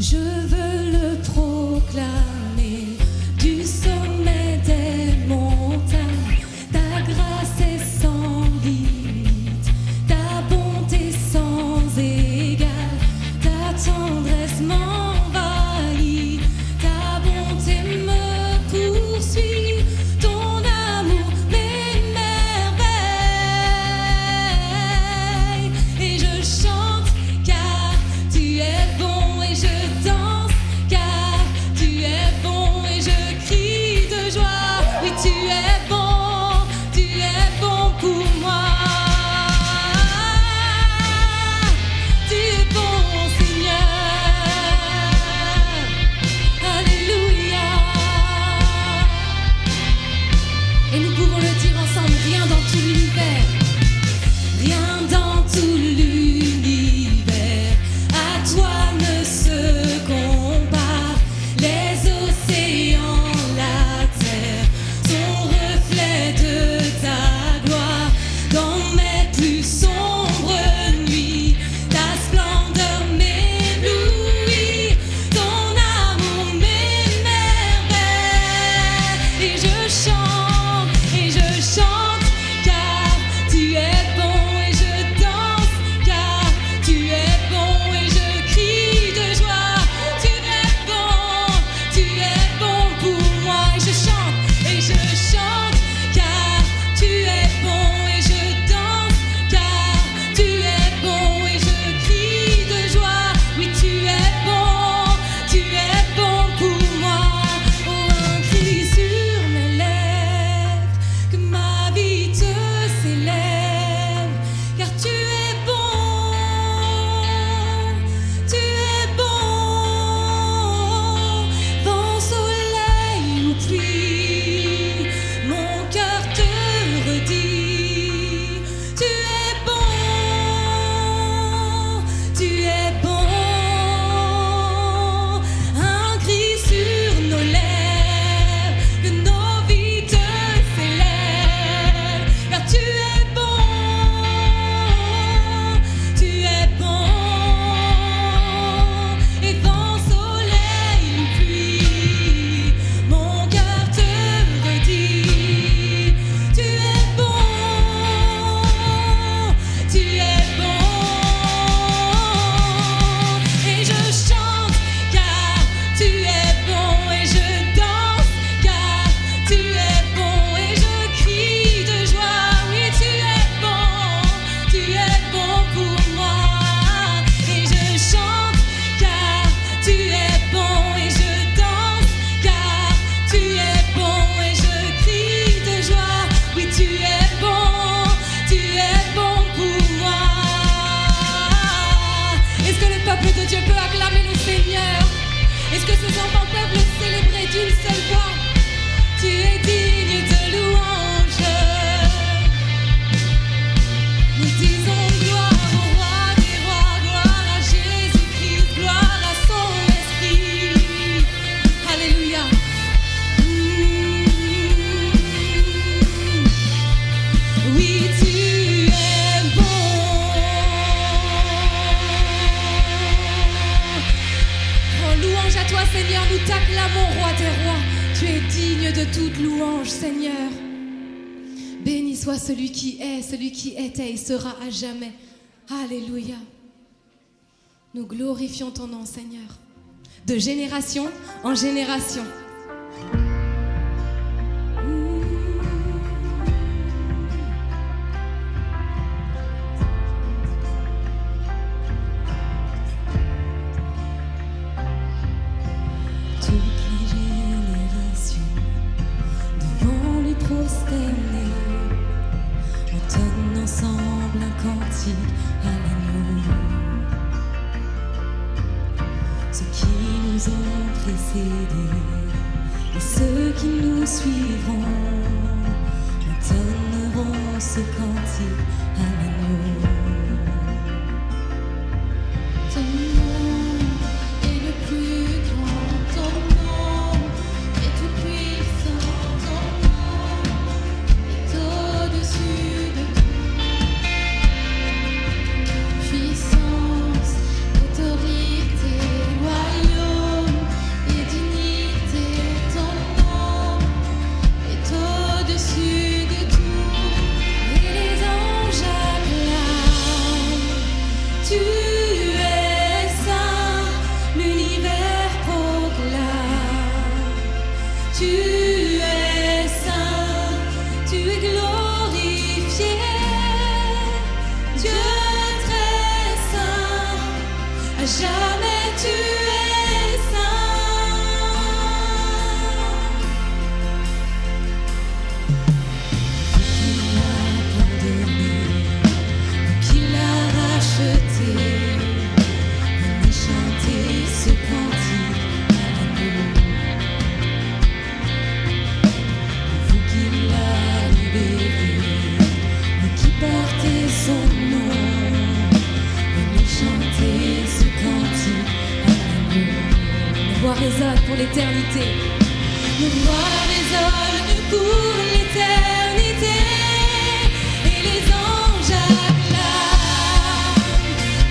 Je veux le proclamer du sommet des montagnes. Ta grâce est sans limite, ta bonté sans égale, ta tendresse m'envahit, ta bonté me poursuit, ton amour m'émerveille. Et je chante car tu es bon, et je danse car tu es bon, et je crie de joie. Oui, tu es bon pour moi. Tu es bon, Seigneur. Alléluia. Et nous pouvons le dire ensemble, rien dans tout l'univers, rien dans tout l'univers, à toi ne se compare. Les océans, la terre, sont reflet de ta gloire. Dans mes plus sombres nuits, ta splendeur m'éblouit, ton amour m'émerveille. Et je chante car tu es bon, et je danse car tu es bon, et je crie de joie. Tu es bon pour moi. Et je chante car tu es bon, et je danse car tu es bon, et je crie de joie. Oui, tu es bon pour moi. Oh, un cri sur mes lèvres, que ma vie te célèbre, car tu es bon, tu es bon. Vent, soleil ou pluie, mon cœur te redit, tu es bon, tu es bon. Un cri sur nos lèvres, que nos vies te célèbrent, car tu es bon, tu es bon. Et vent, soleil ou pluie, mon cœur te redit, tu es bon, tu es bon. Et je chante car tu es bon, et je danse car tu es bon, et je crie de joie. Oui, tu es bon pour moi. Et je chante car tu es bon, et je danse car tu es bon, et je crie de joie. Oui, tu es bon pour moi. Est-ce que le peuple de Dieu peut acclamer le Seigneur? Est-ce que ses enfants peuvent le célébrer d'une seule voix? Tu es digne de louange. Nous disons gloire au roi des rois, gloire à Jésus-Christ, gloire à son esprit. Alléluia. Oui, tu es bon. Oh, louange à toi, Seigneur, nous t'acclamons, roi des rois. Tu es digne de toute louange, Seigneur. Béni soit celui qui est, celui qui était et sera à jamais. Alléluia. Nous glorifions ton nom, Seigneur, de génération en génération. Toutes les générations devant lui prosterner entonnent ensemble un cantique à l'agneau. Ceux qui nous ont précédés et ceux qui nous suivront entonneront ce cantique à l'agneau. Ton nom est le plus grand, ton nom est tout puissant, ton nom est au-dessus de tout. Puissance, autorité, royaume. jamais tu es saint. Qui l'a pardonné, qui l'a racheté, venez chanter ce cantique à l'amour. Vous qui l'a libéré, vous qui portez son nom, venez chanter ce cantique à l'amour. La voix résonne pour l'éternité. La voix résonne pour l'éternité. Et les anges acclament.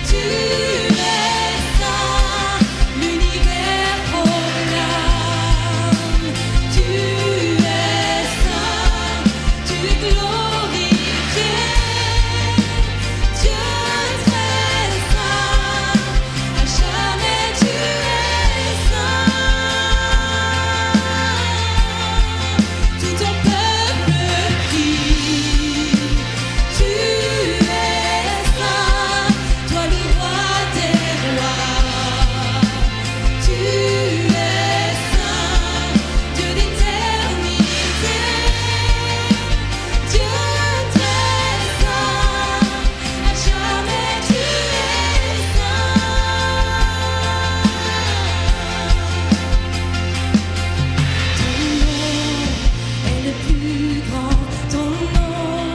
Tu es saint, l'univers proclame. Tu es saint, tu es glorifié. Dieu très saint, à jamais tu es saint. Tout ton peuple crie. Tu es saint, toi le roi des rois. Tu es saint, Dieu d'éternité. Dieu très saint, à jamais tu es saint. Ton nom est le plus grand, ton nom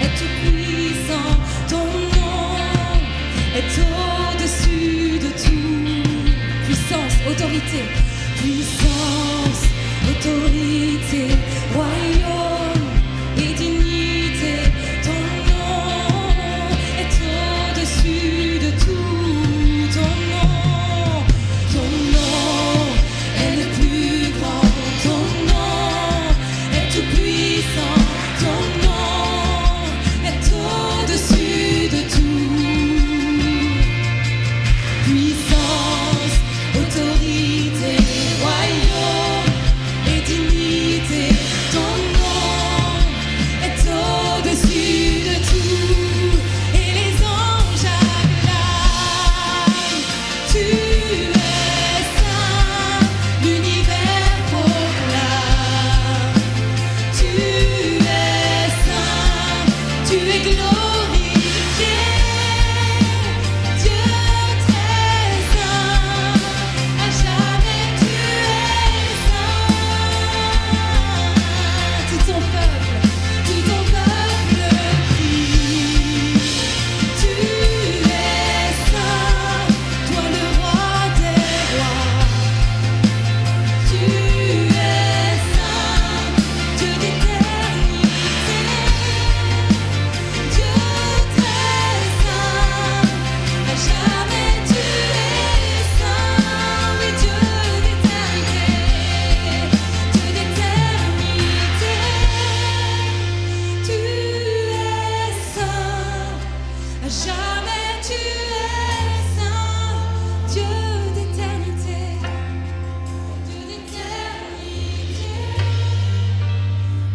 est tout puissant, ton nom est au-dessus de tout. Puissance, autorité, royaume et dignité. Ton nom est au-dessus de tout. Ton nom est le plus grand. Ton nom est tout puissant. Ton nom est au-dessus de tout. Puissance, autorité, royaume et dignité. Ton nom est au-dessus de tout. Et les anges acclament. Tu es saint, l'univers proclame. Tu es saint, tu es glorifié. Dieu très saint, à jamais tu es saint. Tout ton peuple crie. Tu es saint, toi le roi des rois. Tu es saint, Dieu d'éternité. Dieu très saint, à jamais tu es saint. Oui, Dieu d'éternité. Dieu d'éternité. Tu es saint, à jamais tu es saint. Dieu d'éternité. Dieu d'éternité.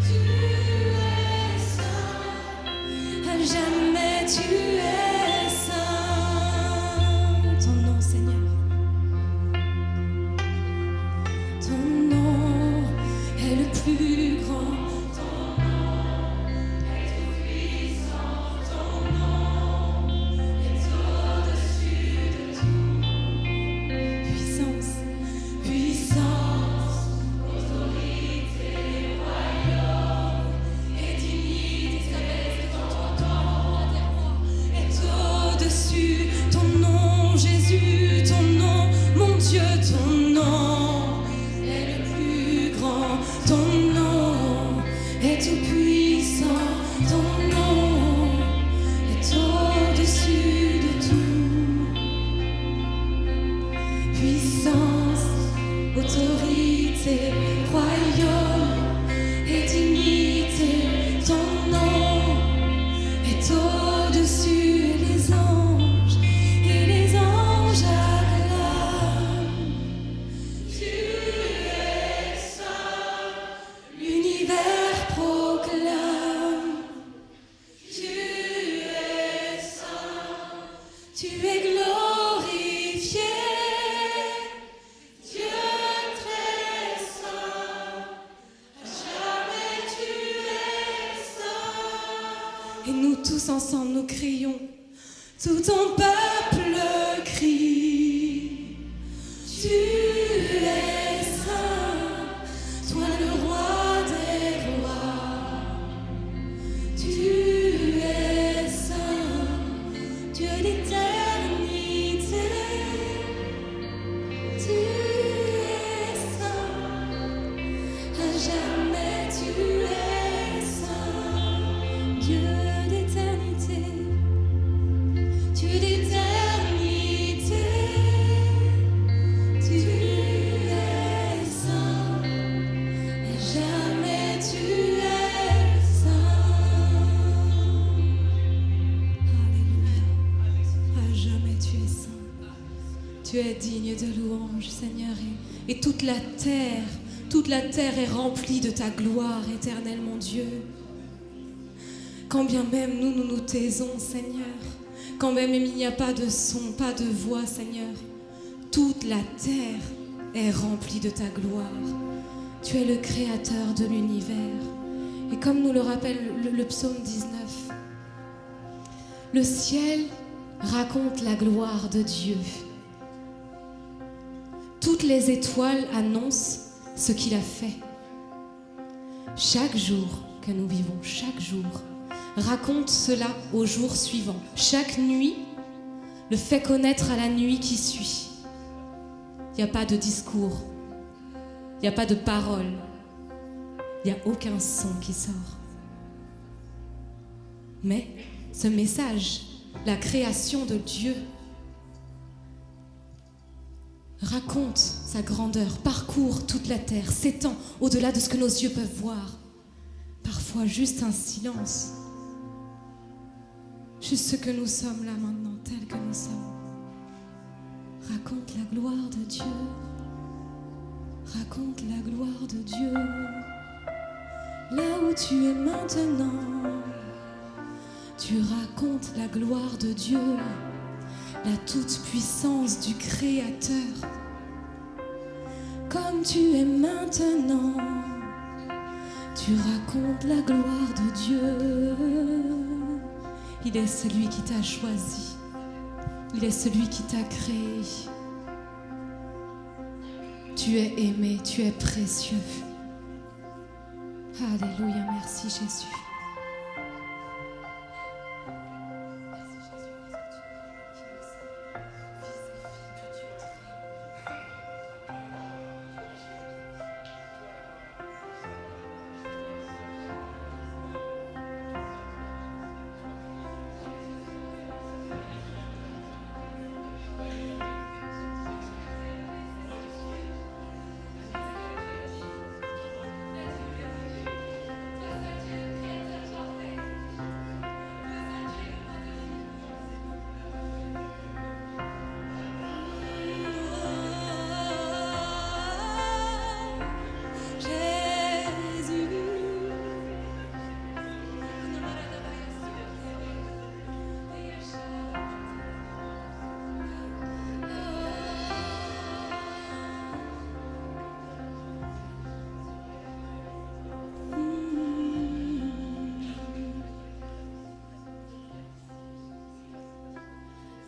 Tu es saint, à jamais tu es saint. Ton nom, Seigneur. Ton nom est le plus grand. Ton nom est tout puissant. Ton nom est au-dessus de tout. Puissance, autorité, royaume et dignité. Toi, roi des rois, est au-dessus. Ton nom, Jésus, ton nom, mon Dieu, ton nom est le plus grand. Ton nom est tout puissant. Ton nom est au-dessus de tout. Puissance, autorité, royaume et dignité. Ton nom est au-dessus. Et les anges acclament. Tu es saint, l'univers proclame. Tu es saint, tu es glorifié. crions, tout ton peuple crie. Tu es saint, toi le roi des rois. Tu es saint, Dieu d'éternité. Tu es saint, à jamais tu es saint, Dieu d'éternité. Dieu d'éternité. Tu es digne de louange, Seigneur, et toute la terre est remplie de ta gloire éternelle, mon Dieu. Quand bien même nous nous taisons, Seigneur, quand même il n'y a pas de son, pas de voix, Seigneur, toute la terre est remplie de ta gloire. Tu es le créateur de l'univers. Et comme nous le rappelle le psaume 19, le ciel raconte la gloire de Dieu. Toutes les étoiles annoncent ce qu'il a fait. Chaque jour que nous vivons, chaque jour, raconte cela au jour suivant. Chaque nuit le fait connaître à la nuit qui suit. Il n'y a pas de discours, il n'y a pas de parole, il n'y a aucun son qui sort. Mais ce message, la création de Dieu, raconte sa grandeur, parcourt toute la terre, s'étend au-delà de ce que nos yeux peuvent voir. Parfois juste un silence. Juste ce que nous sommes là maintenant, tel que nous sommes. Raconte la gloire de Dieu. Raconte la gloire de Dieu. Là où tu es maintenant, tu racontes la gloire de Dieu. La toute-puissance du Créateur. Comme tu es maintenant, tu racontes la gloire de Dieu. Il est celui qui t'a choisi. Il est celui qui t'a créé. Tu es aimé, tu es précieux. Alléluia, merci Jésus.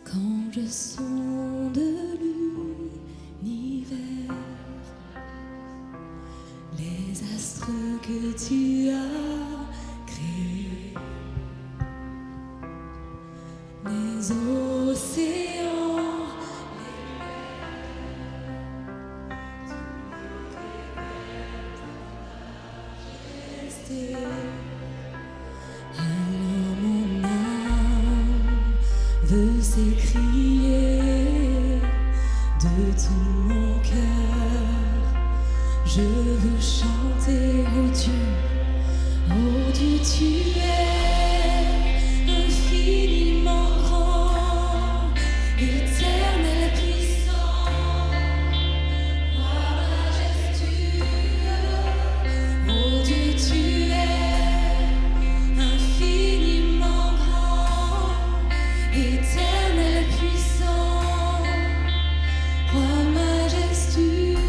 Quand je sonde l'univers, les astres que tu as créés, les océans, les mers, alors mon âme veut s'écrier de tout mon cœur. Je veux chanter, oh Dieu, tu es infiniment grand, éternel puissant, roi majestueux. Oh Dieu, tu es infiniment grand, éternel puissant, roi majestueux.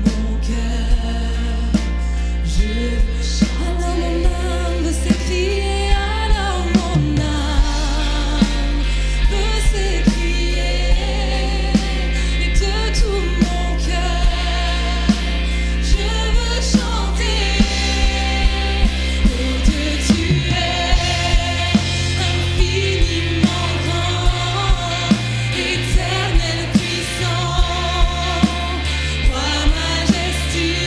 mon cœur, je veux chanter. Alors mon âme veut s'écrier, alors mon âme veut s'écrier, et de tout mon cœur, je veux chanter. Oh Dieu, tu es infiniment grand, éternel puissant, roi majestueux.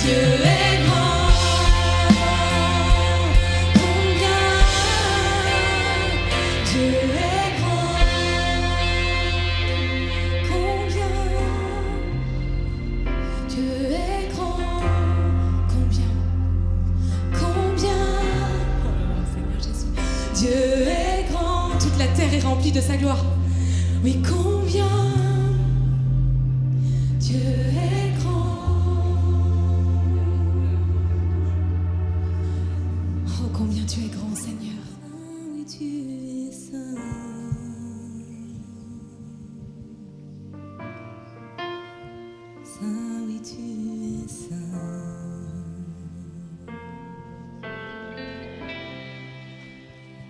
Dieu est grand. Combien Dieu est grand. Combien Dieu est grand. Combien oh Seigneur Jésus. Dieu est grand. Toute la terre est remplie de sa gloire. Oui, combien Dieu est grand. Oh, combien tu es grand, Seigneur. Oui, tu es saint. Saint, oui, tu es saint.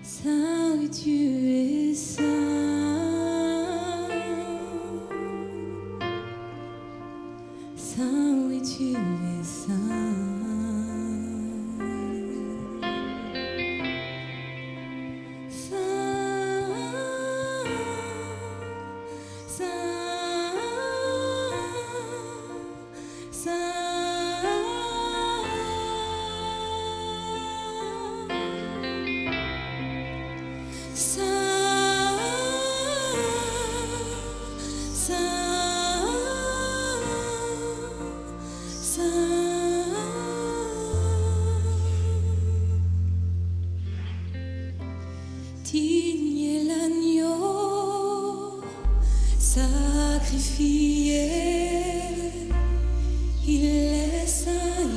Saint, oui, tu es saint. Saint, oui, tu es saint. Digne est l'agneau sacrifié, il est saint,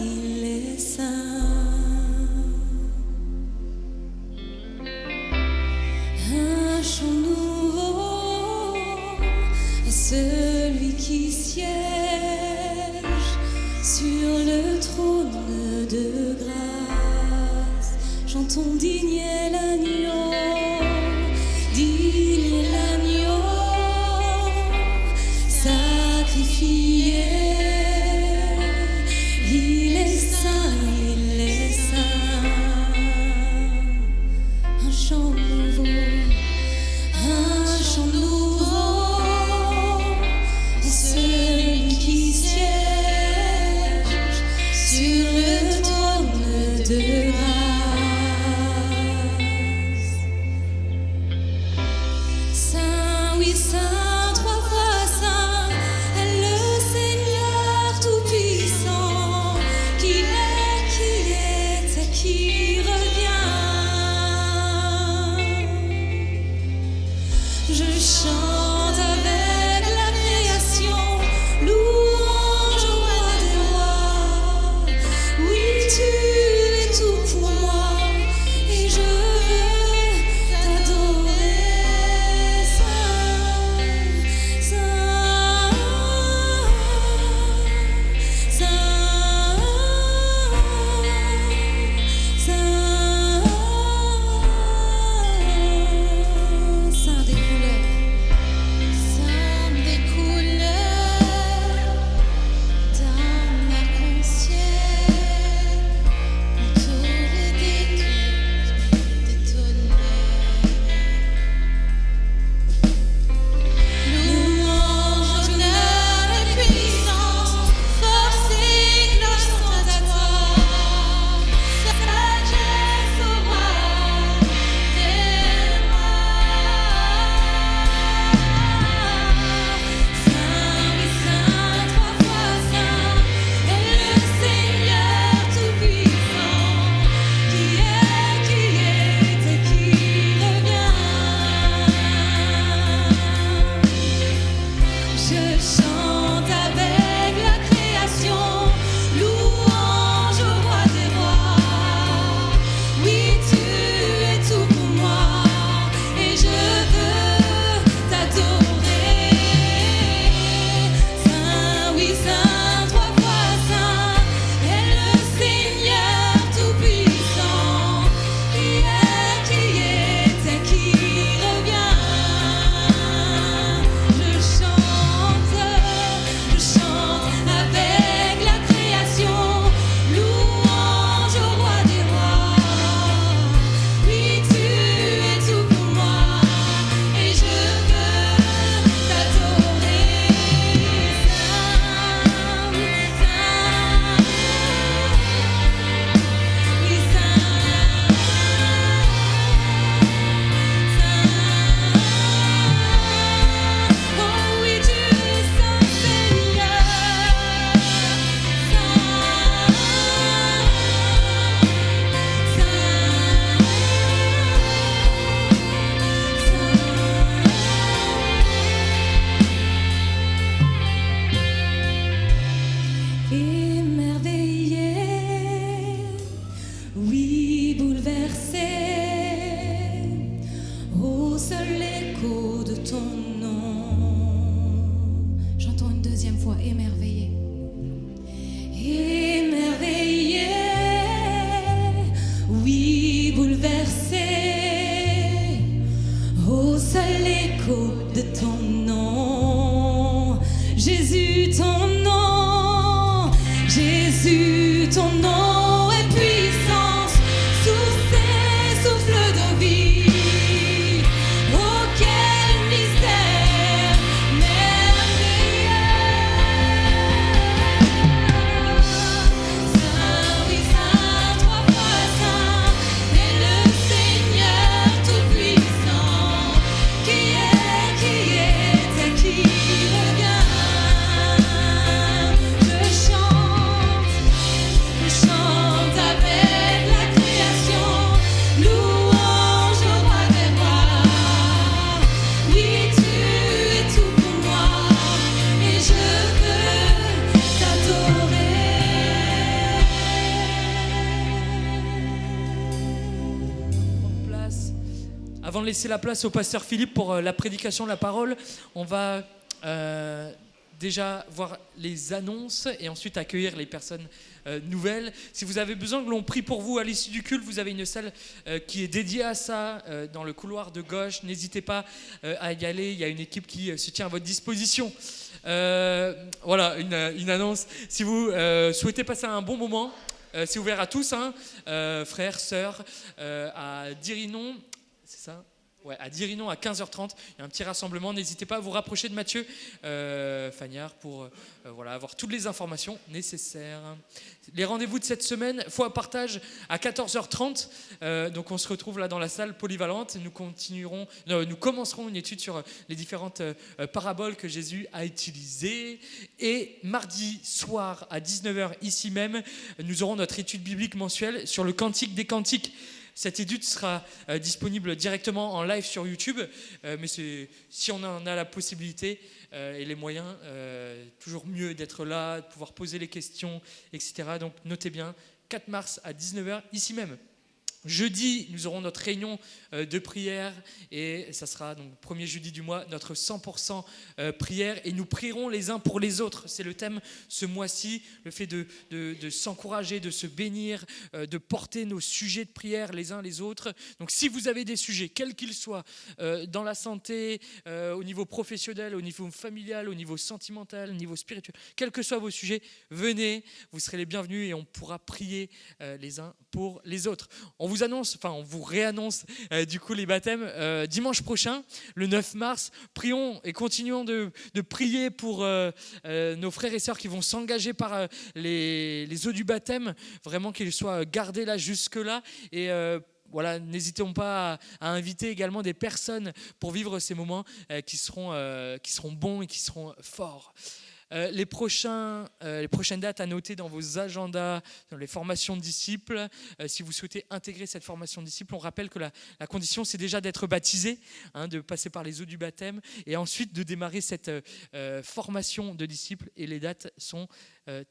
il est saint. Un chant nouveau à celui qui siège sur le trône de grâce. Chantons digne est l'agneau. Digne est l'agneau sacrifié, il est saint, il est saint. Un chant nouveau à celui qui siège sur le trône de grâce. Jésus, ton nom est puissance sous ces souffles de vie. Oh, quel mystère merveilleux. Saint, oui, Saint, trois fois Saint, est le Seigneur tout-puissant, qui est et qui revient. Je chante avec la création, louange au roi des rois. Oui, tu es tout pour moi, et je veux t'adorer. Place. Avant de laisser la place au pasteur Philippe pour la prédication de la parole, on va déjà voir les annonces et ensuite accueillir les personnes nouvelles. Si vous avez besoin que l'on prie pour vous à l'issue du culte, vous avez une salle qui est dédiée à ça dans le couloir de gauche. N'hésitez pas à y aller, il y a une équipe qui se tient à votre disposition. Voilà, une annonce. Si vous souhaitez passer un bon moment, c'est ouvert à tous, hein, frères, sœurs, à Dirinon, c'est ça ? Ouais, à Dirinon à 15h30, il y a un petit rassemblement. N'hésitez pas à vous rapprocher de Mathieu Fagnard pour voilà, avoir toutes les informations nécessaires. Les rendez-vous de cette semaine, foi partage à 14h30. Donc on se retrouve là dans la salle polyvalente. Nous commencerons une étude sur les différentes paraboles que Jésus a utilisées. Et mardi soir à 19h ici même, nous aurons notre étude biblique mensuelle sur le Cantique des Cantiques. Cette étude sera disponible directement en live sur YouTube, mais si on en a la possibilité et les moyens, toujours mieux d'être là, de pouvoir poser les questions, etc. Donc notez bien, 4 mars à 19h, ici même. Jeudi, nous aurons notre réunion de prière et ça sera donc premier jeudi du mois, notre 100% prière et nous prierons les uns pour les autres. C'est le thème ce mois-ci, le fait de s'encourager, de se bénir, de porter nos sujets de prière les uns les autres. Donc si vous avez des sujets, quels qu'ils soient, dans la santé, au niveau professionnel, au niveau familial, au niveau sentimental, au niveau spirituel, quels que soient vos sujets, venez, vous serez les bienvenus et on pourra prier les uns pour les autres. On vous réannonce du coup les baptêmes dimanche prochain, le 9 mars. Prions et continuons de prier pour nos frères et sœurs qui vont s'engager par les eaux du baptême, vraiment qu'ils soient gardés là jusque-là. Et voilà, n'hésitons pas à inviter également des personnes pour vivre ces moments qui seront bons et qui seront forts. Les prochaines dates à noter dans vos agendas, dans les formations de disciples. Si vous souhaitez intégrer cette formation de disciples, on rappelle que la condition, c'est déjà d'être baptisé, de passer par les eaux du baptême, et ensuite de démarrer cette formation de disciples. Et les dates sont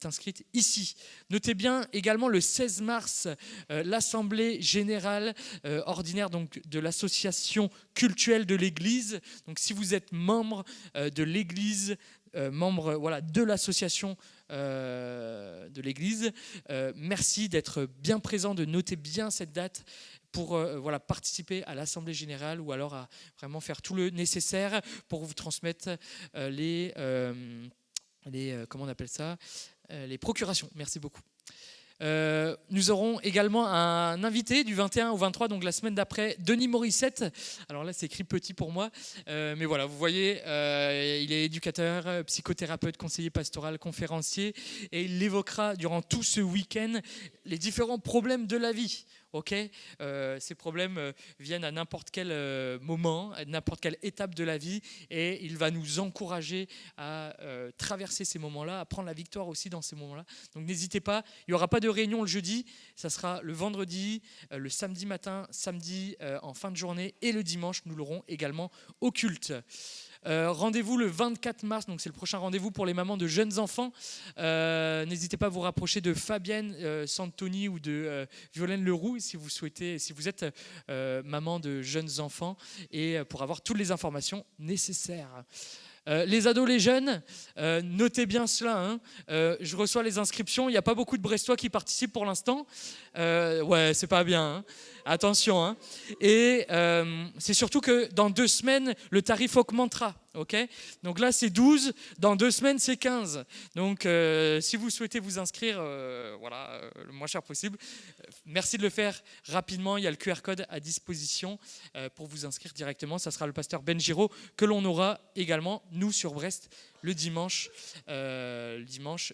inscrites ici. Notez bien également le 16 mars, l'Assemblée générale ordinaire donc, de l'association cultuelle de l'Église. Donc si vous êtes membre de l'Église, membre de l'association de l'Église, merci d'être bien présent, de noter bien cette date pour participer à l'Assemblée générale ou alors à vraiment faire tout le nécessaire pour vous transmettre les procurations. Merci beaucoup. Nous aurons également un invité du 21 au 23, donc la semaine d'après, Denis Morissette. Alors là, c'est écrit petit pour moi, mais voilà, vous voyez, il est éducateur, psychothérapeute, conseiller pastoral, conférencier, et il évoquera durant tout ce week-end les différents problèmes de la vie. Ces problèmes viennent à n'importe quel moment, à n'importe quelle étape de la vie, et il va nous encourager à traverser ces moments-là, à prendre la victoire aussi dans ces moments-là. Donc n'hésitez pas, il n'y aura pas de réunion le jeudi, ça sera le vendredi, le samedi matin, samedi en fin de journée, et le dimanche, nous l'aurons également au culte. Rendez-vous le 24 mars, donc c'est le prochain rendez-vous pour les mamans de jeunes enfants. N'hésitez pas à vous rapprocher de Fabienne Santoni ou de Violaine Leroux si vous êtes maman de jeunes enfants, et pour avoir toutes les informations nécessaires. Les ados, les jeunes, notez bien cela. Je reçois les inscriptions. Il n'y a pas beaucoup de Brestois qui participent pour l'instant. C'est pas bien. Attention. Et c'est surtout que dans 2 semaines, le tarif augmentera. ok ? Donc là, c'est 12. Dans 2 semaines, c'est 15. Donc, si vous souhaitez vous inscrire, le moins cher possible, merci de le faire rapidement. Il y a le QR code à disposition pour vous inscrire directement. Ça sera le pasteur Ben Giraud que l'on aura également, nous, sur Brest, le dimanche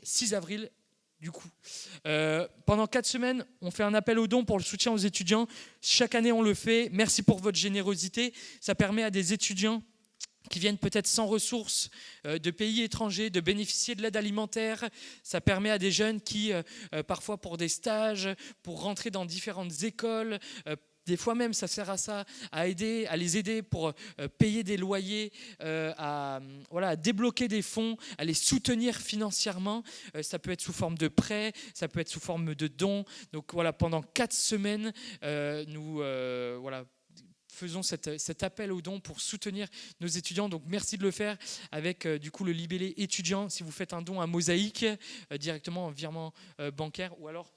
6 avril. Du coup, pendant 4 semaines, on fait un appel aux dons pour le soutien aux étudiants. Chaque année, on le fait. Merci pour votre générosité. Ça permet à des étudiants qui viennent peut-être sans ressources de pays étrangers de bénéficier de l'aide alimentaire. Ça permet à des jeunes qui, parfois pour des stages, pour rentrer dans différentes écoles, des fois même, ça sert à ça, à les aider pour payer des loyers, à débloquer des fonds, à les soutenir financièrement. Ça peut être sous forme de prêts, ça peut être sous forme de dons. Donc voilà, pendant 4 semaines, nous faisons cet appel aux dons pour soutenir nos étudiants. Donc merci de le faire avec du coup le libellé étudiant. Si vous faites un don à Mosaïque, directement en virement bancaire ou alors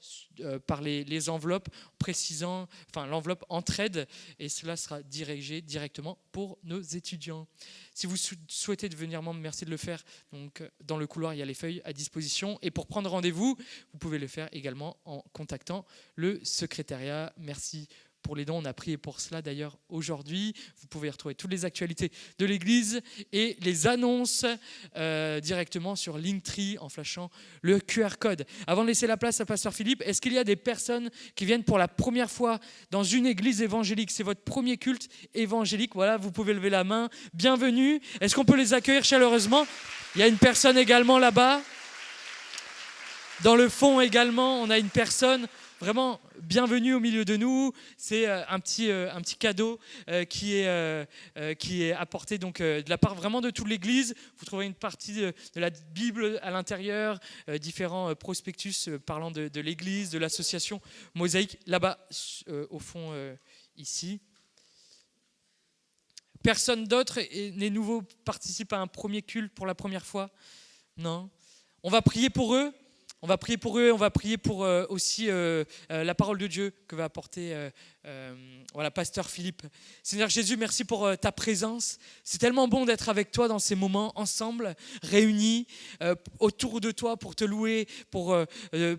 par les enveloppes, précisant, l'enveloppe entraide, et cela sera dirigé directement pour nos étudiants. Si vous souhaitez devenir membre, merci de le faire. Donc dans le couloir, il y a les feuilles à disposition. Et pour prendre rendez-vous, vous pouvez le faire également en contactant le secrétariat. Merci pour les dons, on a prié pour cela d'ailleurs aujourd'hui. Vous pouvez retrouver toutes les actualités de l'Église et les annonces directement sur Linktree en flashant le QR code. Avant de laisser la place à Pasteur Philippe, est-ce qu'il y a des personnes qui viennent pour la première fois dans une église évangélique ? C'est votre premier culte évangélique. Voilà, vous pouvez lever la main. Bienvenue. Est-ce qu'on peut les accueillir chaleureusement ? Il y a une personne également là-bas. Dans le fond également, on a une personne. Vraiment, bienvenue au milieu de nous. C'est un petit cadeau qui est apporté donc, de la part vraiment de toute l'Église. Vous trouverez une partie de la Bible à l'intérieur, différents prospectus parlant de l'Église, de l'association Mosaïque, là-bas, au fond, ici. Personne d'autre n'est nouveau, participe à un premier culte pour la première fois ? Non ? On va prier pour eux. On va prier pour eux, on va prier pour aussi la parole de Dieu que va apporter Pasteur Philippe. Seigneur Jésus, merci pour ta présence. C'est tellement bon d'être avec toi dans ces moments ensemble, réunis autour de toi pour te louer, pour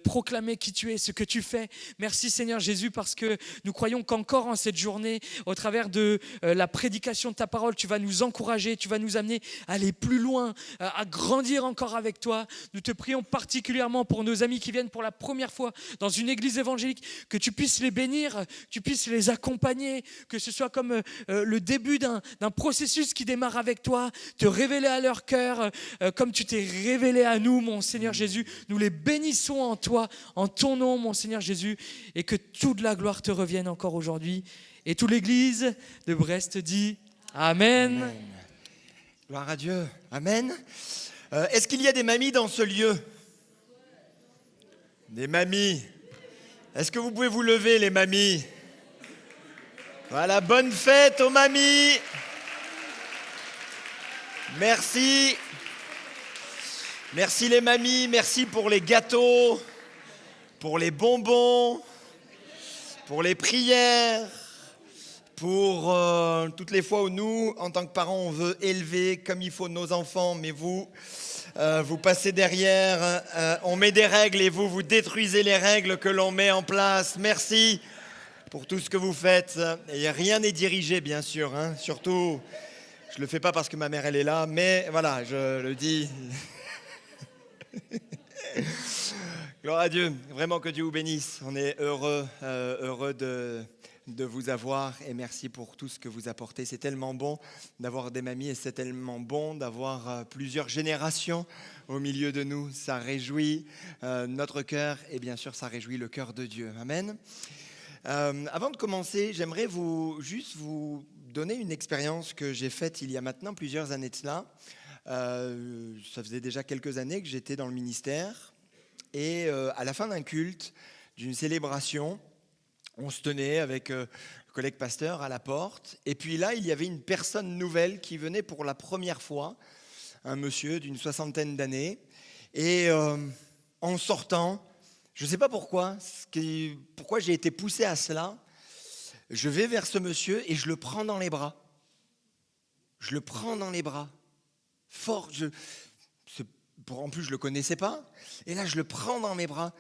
proclamer qui tu es, ce que tu fais. Merci Seigneur Jésus parce que nous croyons qu'encore en cette journée, au travers de la prédication de ta parole, tu vas nous encourager, tu vas nous amener à aller plus loin, à grandir encore avec toi. Nous te prions particulièrement pour nos amis qui viennent pour la première fois dans une église évangélique, que tu puisses les bénir, que tu puisses les accompagner, que ce soit comme le début d'un processus qui démarre avec toi, te révéler à leur cœur, comme tu t'es révélé à nous, mon Seigneur Jésus. Nous les bénissons en toi, en ton nom, mon Seigneur Jésus, et que toute la gloire te revienne encore aujourd'hui. Et toute l'église de Brest dit Amen. Amen. Gloire à Dieu. Amen. Est-ce qu'il y a des mamies dans ce lieu ? Des mamies. Est-ce que vous pouvez vous lever, les mamies ? Voilà, bonne fête aux mamies. Merci. Merci les mamies, merci pour les gâteaux, pour les bonbons, pour les prières, pour toutes les fois où nous, en tant que parents, on veut élever comme il faut nos enfants, mais vous passez derrière, on met des règles et vous détruisez les règles que l'on met en place. Merci pour tout ce que vous faites. Et rien n'est dirigé, bien sûr. Hein. Surtout, je ne le fais pas parce que ma mère, elle est là, mais voilà, je le dis. Gloire à Dieu. Vraiment que Dieu vous bénisse. On est heureux de vous avoir et merci pour tout ce que vous apportez. C'est tellement bon d'avoir des mamies et c'est tellement bon d'avoir plusieurs générations au milieu de nous. Ça réjouit notre cœur et bien sûr ça réjouit le cœur de Dieu. Amen. Avant de commencer, j'aimerais vous donner une expérience que j'ai faite il y a maintenant plusieurs années de cela. Ça faisait déjà quelques années que j'étais dans le ministère et à la fin d'un culte, d'une célébration, on se tenait avec le collègue pasteur à la porte. Et puis là, il y avait une personne nouvelle qui venait pour la première fois, un monsieur d'une 60aine d'années. Et en sortant, je ne sais pas pourquoi j'ai été poussé à cela. Je vais vers ce monsieur et je le prends dans les bras. Je le prends dans les bras. fort. En plus, je ne le connaissais pas. Et là, je le prends dans mes bras.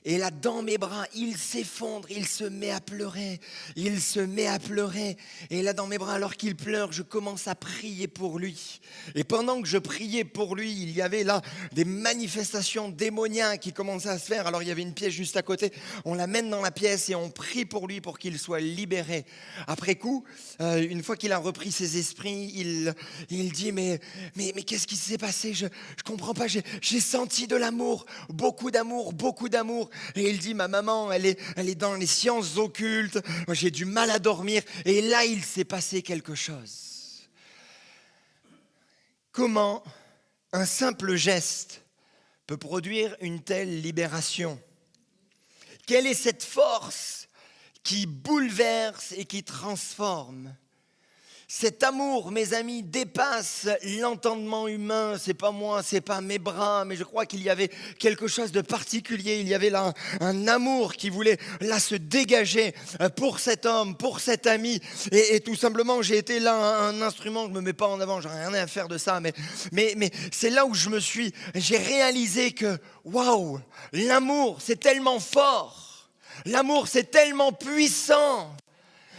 Et là, dans mes bras, il s'effondre, il se met à pleurer, il se met à pleurer. Et là, dans mes bras, alors qu'il pleure, je commence à prier pour lui. Et pendant que je priais pour lui, il y avait là des manifestations démoniaques qui commençaient à se faire. Alors, il y avait une pièce juste à côté. On l'amène dans la pièce et on prie pour lui pour qu'il soit libéré. Après coup, une fois qu'il a repris ses esprits, il dit, mais qu'est-ce qui s'est passé? Je comprends pas, j'ai senti de l'amour, beaucoup d'amour, beaucoup d'amour. Et il dit, ma maman, elle est dans les sciences occultes, moi, j'ai du mal à dormir. Et là, il s'est passé quelque chose. Comment un simple geste peut produire une telle libération? Quelle est cette force qui bouleverse et qui transforme? Cet amour, mes amis, dépasse l'entendement humain. C'est pas moi, c'est pas mes bras, mais je crois qu'il y avait quelque chose de particulier. Il y avait là un amour qui voulait là se dégager pour cet homme, pour cet ami. Et tout simplement, j'ai été là un instrument. Je me mets pas en avant, j'ai rien à faire de ça. Mais c'est là où j'ai réalisé que waouh, l'amour, c'est tellement fort. L'amour, c'est tellement puissant.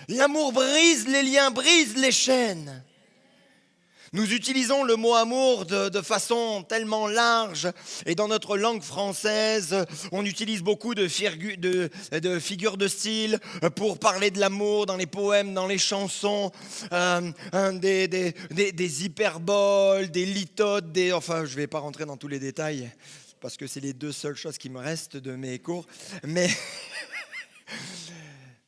L'amour brise les liens, brise les chaînes. Nous utilisons le mot amour de façon tellement large et dans notre langue française, on utilise beaucoup de figures de style pour parler de l'amour dans les poèmes, dans les chansons, des hyperboles, des litotes, enfin je ne vais pas rentrer dans tous les détails parce que c'est les deux seules choses qui me restent de mes cours,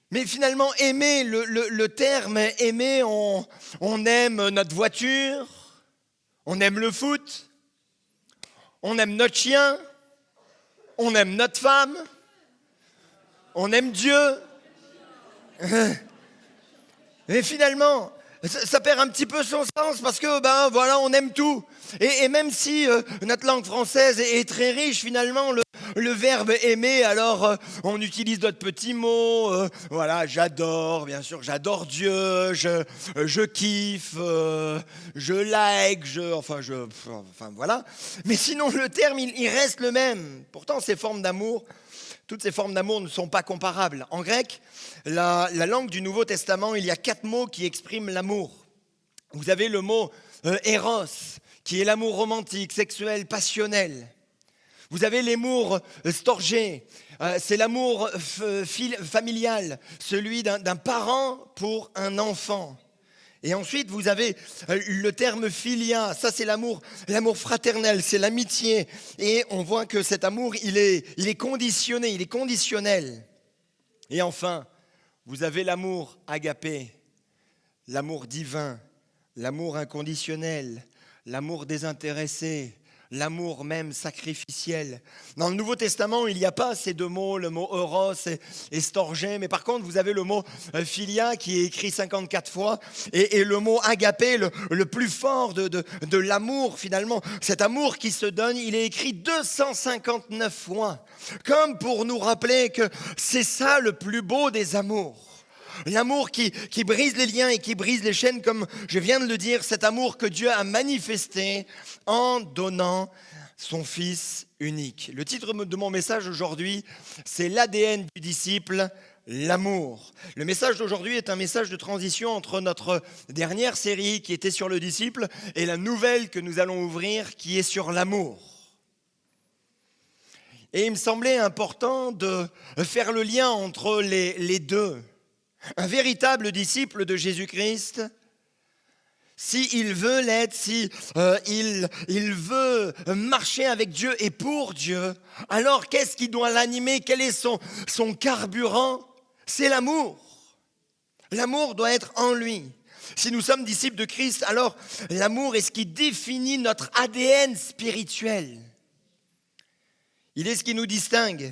Mais finalement, aimer, le terme aimer, on aime notre voiture, on aime le foot, on aime notre chien, on aime notre femme, on aime Dieu. Et finalement, ça perd un petit peu son sens parce que, voilà, on aime tout. Et même si notre langue française est très riche, finalement, le verbe aimer, alors on utilise d'autres petits mots. Voilà, j'adore, bien sûr, j'adore Dieu, je kiffe, je like, enfin voilà. Mais sinon, le terme, il reste le même. Pourtant, ces formes d'amour, toutes ces formes d'amour ne sont pas comparables. En grec, la langue du Nouveau Testament, il y a 4 mots qui expriment l'amour. Vous avez le mot éros, qui est l'amour romantique, sexuel, passionnel. Vous avez l'amour storgé, c'est l'amour familial, celui d'un parent pour un enfant. Et ensuite, vous avez le terme philia, ça c'est l'amour fraternel, c'est l'amitié. Et on voit que cet amour, il est conditionné, il est conditionnel. Et enfin, vous avez l'amour agapé, l'amour divin, l'amour inconditionnel, l'amour désintéressé, l'amour même sacrificiel. Dans le Nouveau Testament, il n'y a pas ces 2 mots, le mot eros et storgé, mais par contre, vous avez le mot philia qui est écrit 54 fois, et le mot agapé, le plus fort de l'amour finalement. Cet amour qui se donne, il est écrit 259 fois, comme pour nous rappeler que c'est ça le plus beau des amours. L'amour qui brise les liens et qui brise les chaînes, comme je viens de le dire, cet amour que Dieu a manifesté en donnant son Fils unique. Le titre de mon message aujourd'hui, c'est l'ADN du disciple, l'amour. Le message d'aujourd'hui est un message de transition entre notre dernière série qui était sur le disciple et la nouvelle que nous allons ouvrir qui est sur l'amour. Et il me semblait important de faire le lien entre les deux. Un véritable disciple de Jésus-Christ, s'il veut l'être, il veut marcher avec Dieu et pour Dieu, alors qu'est-ce qui doit l'animer? Quel est son carburant? C'est l'amour. L'amour doit être en lui. Si nous sommes disciples de Christ, alors l'amour est ce qui définit notre ADN spirituel. Il est ce qui nous distingue,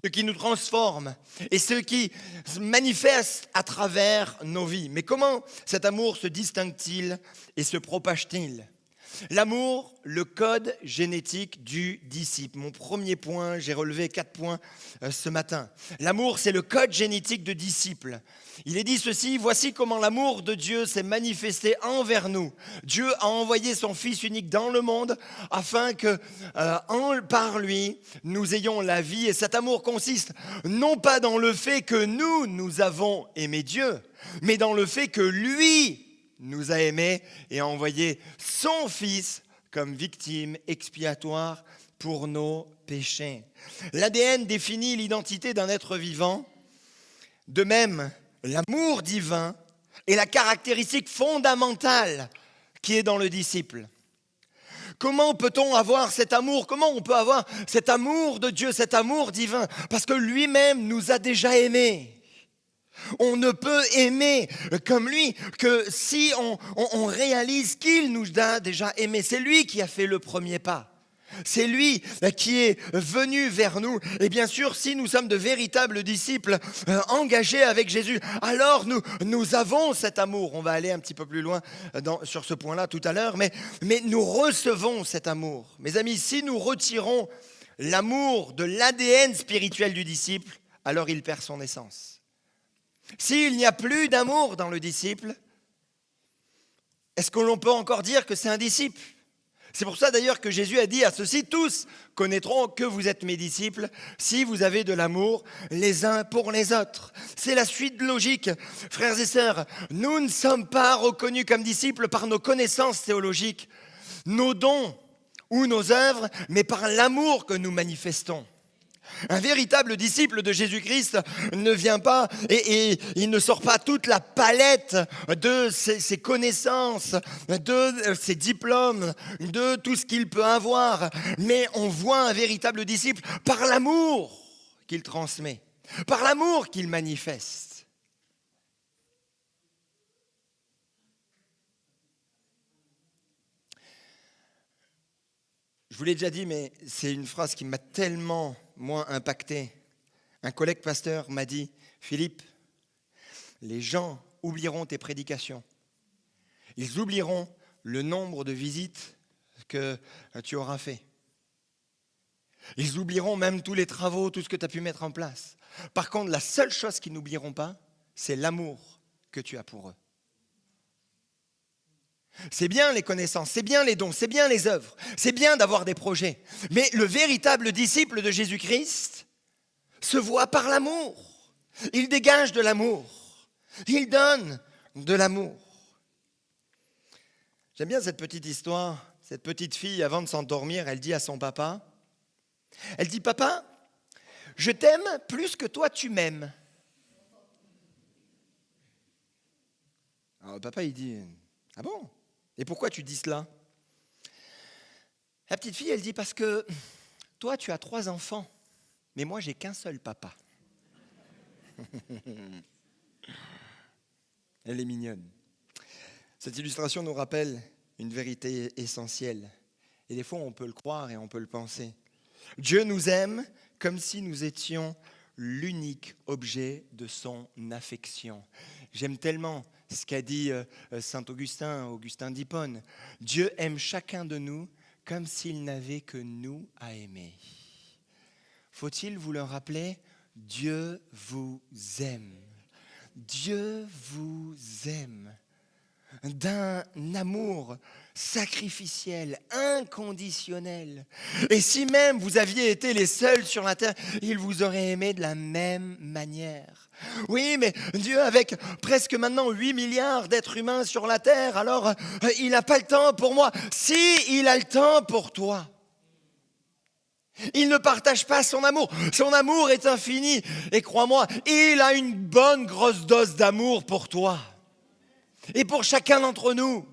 ce qui nous transforme et ce qui se manifeste à travers nos vies. Mais comment cet amour se distingue-t-il et se propage-t-il? L'amour, le code génétique du disciple. Mon premier point, j'ai relevé 4 points ce matin. L'amour, c'est le code génétique de disciple. Il est dit ceci, voici comment l'amour de Dieu s'est manifesté envers nous. Dieu a envoyé son Fils unique dans le monde afin que, par lui, nous ayons la vie. Et cet amour consiste non pas dans le fait que nous avons aimé Dieu, mais dans le fait que lui nous a aimés et a envoyé son Fils comme victime expiatoire pour nos péchés. L'ADN définit l'identité d'un être vivant. De même, l'amour divin est la caractéristique fondamentale qui est dans le disciple. Comment peut-on avoir cet amour? Comment on peut avoir cet amour de Dieu, cet amour divin? Parce que lui-même nous a déjà aimés. On ne peut aimer comme lui que si on réalise qu'il nous a déjà aimés. C'est lui qui a fait le premier pas. C'est lui qui est venu vers nous. Et bien sûr, si nous sommes de véritables disciples engagés avec Jésus, alors nous avons cet amour. On va aller un petit peu plus loin sur ce point-là tout à l'heure, mais nous recevons cet amour. Mes amis, si nous retirons l'amour de l'ADN spirituel du disciple, alors il perd son essence. S'il n'y a plus d'amour dans le disciple, est-ce que l'on peut encore dire que c'est un disciple? C'est pour ça d'ailleurs que Jésus a dit à ceux-ci, tous connaîtront que vous êtes mes disciples si vous avez de l'amour les uns pour les autres. C'est la suite logique. Frères et sœurs, nous ne sommes pas reconnus comme disciples par nos connaissances théologiques, nos dons ou nos œuvres, mais par l'amour que nous manifestons. Un véritable disciple de Jésus-Christ ne vient pas et il ne sort pas toute la palette de ses connaissances, de ses diplômes, de tout ce qu'il peut avoir. Mais on voit un véritable disciple par l'amour qu'il transmet, par l'amour qu'il manifeste. Je vous l'ai déjà dit, mais c'est une phrase qui m'a tellement, moi, impacté. Un collègue pasteur m'a dit, Philippe, les gens oublieront tes prédications. Ils oublieront le nombre de visites que tu auras fait. Ils oublieront même tous les travaux, tout ce que tu as pu mettre en place. Par contre, la seule chose qu'ils n'oublieront pas, c'est l'amour que tu as pour eux. C'est bien les connaissances, c'est bien les dons, c'est bien les œuvres, c'est bien d'avoir des projets. Mais le véritable disciple de Jésus-Christ se voit par l'amour. Il dégage de l'amour. Il donne de l'amour. J'aime bien cette petite histoire. Cette petite fille, avant de s'endormir, elle dit à son papa, elle dit, papa, je t'aime plus que toi tu m'aimes. Alors le papa, il dit, ah bon? Et pourquoi tu dis cela? La petite fille, elle dit, parce que toi, tu as 3 enfants, mais moi, j'ai qu'un seul papa. Elle est mignonne. Cette illustration nous rappelle une vérité essentielle. Et des fois, on peut le croire et on peut le penser. Dieu nous aime comme si nous étions l'unique objet de son affection. J'aime tellement ce qu'a dit saint Augustin d'Hippone. Dieu aime chacun de nous comme s'il n'avait que nous à aimer. Faut-il vous le rappeler? Dieu vous aime. Dieu vous aime d'un amour sacrificiel, inconditionnel. Et si même vous aviez été les seuls sur la terre, il vous aurait aimé de la même manière. Oui, mais Dieu, avec presque maintenant 8 milliards d'êtres humains sur la terre, alors il n'a pas le temps pour moi. Si, il a le temps pour toi. Il ne partage pas son amour. Son amour est infini. Et crois-moi, il a une bonne grosse dose d'amour pour toi. Et pour chacun d'entre nous.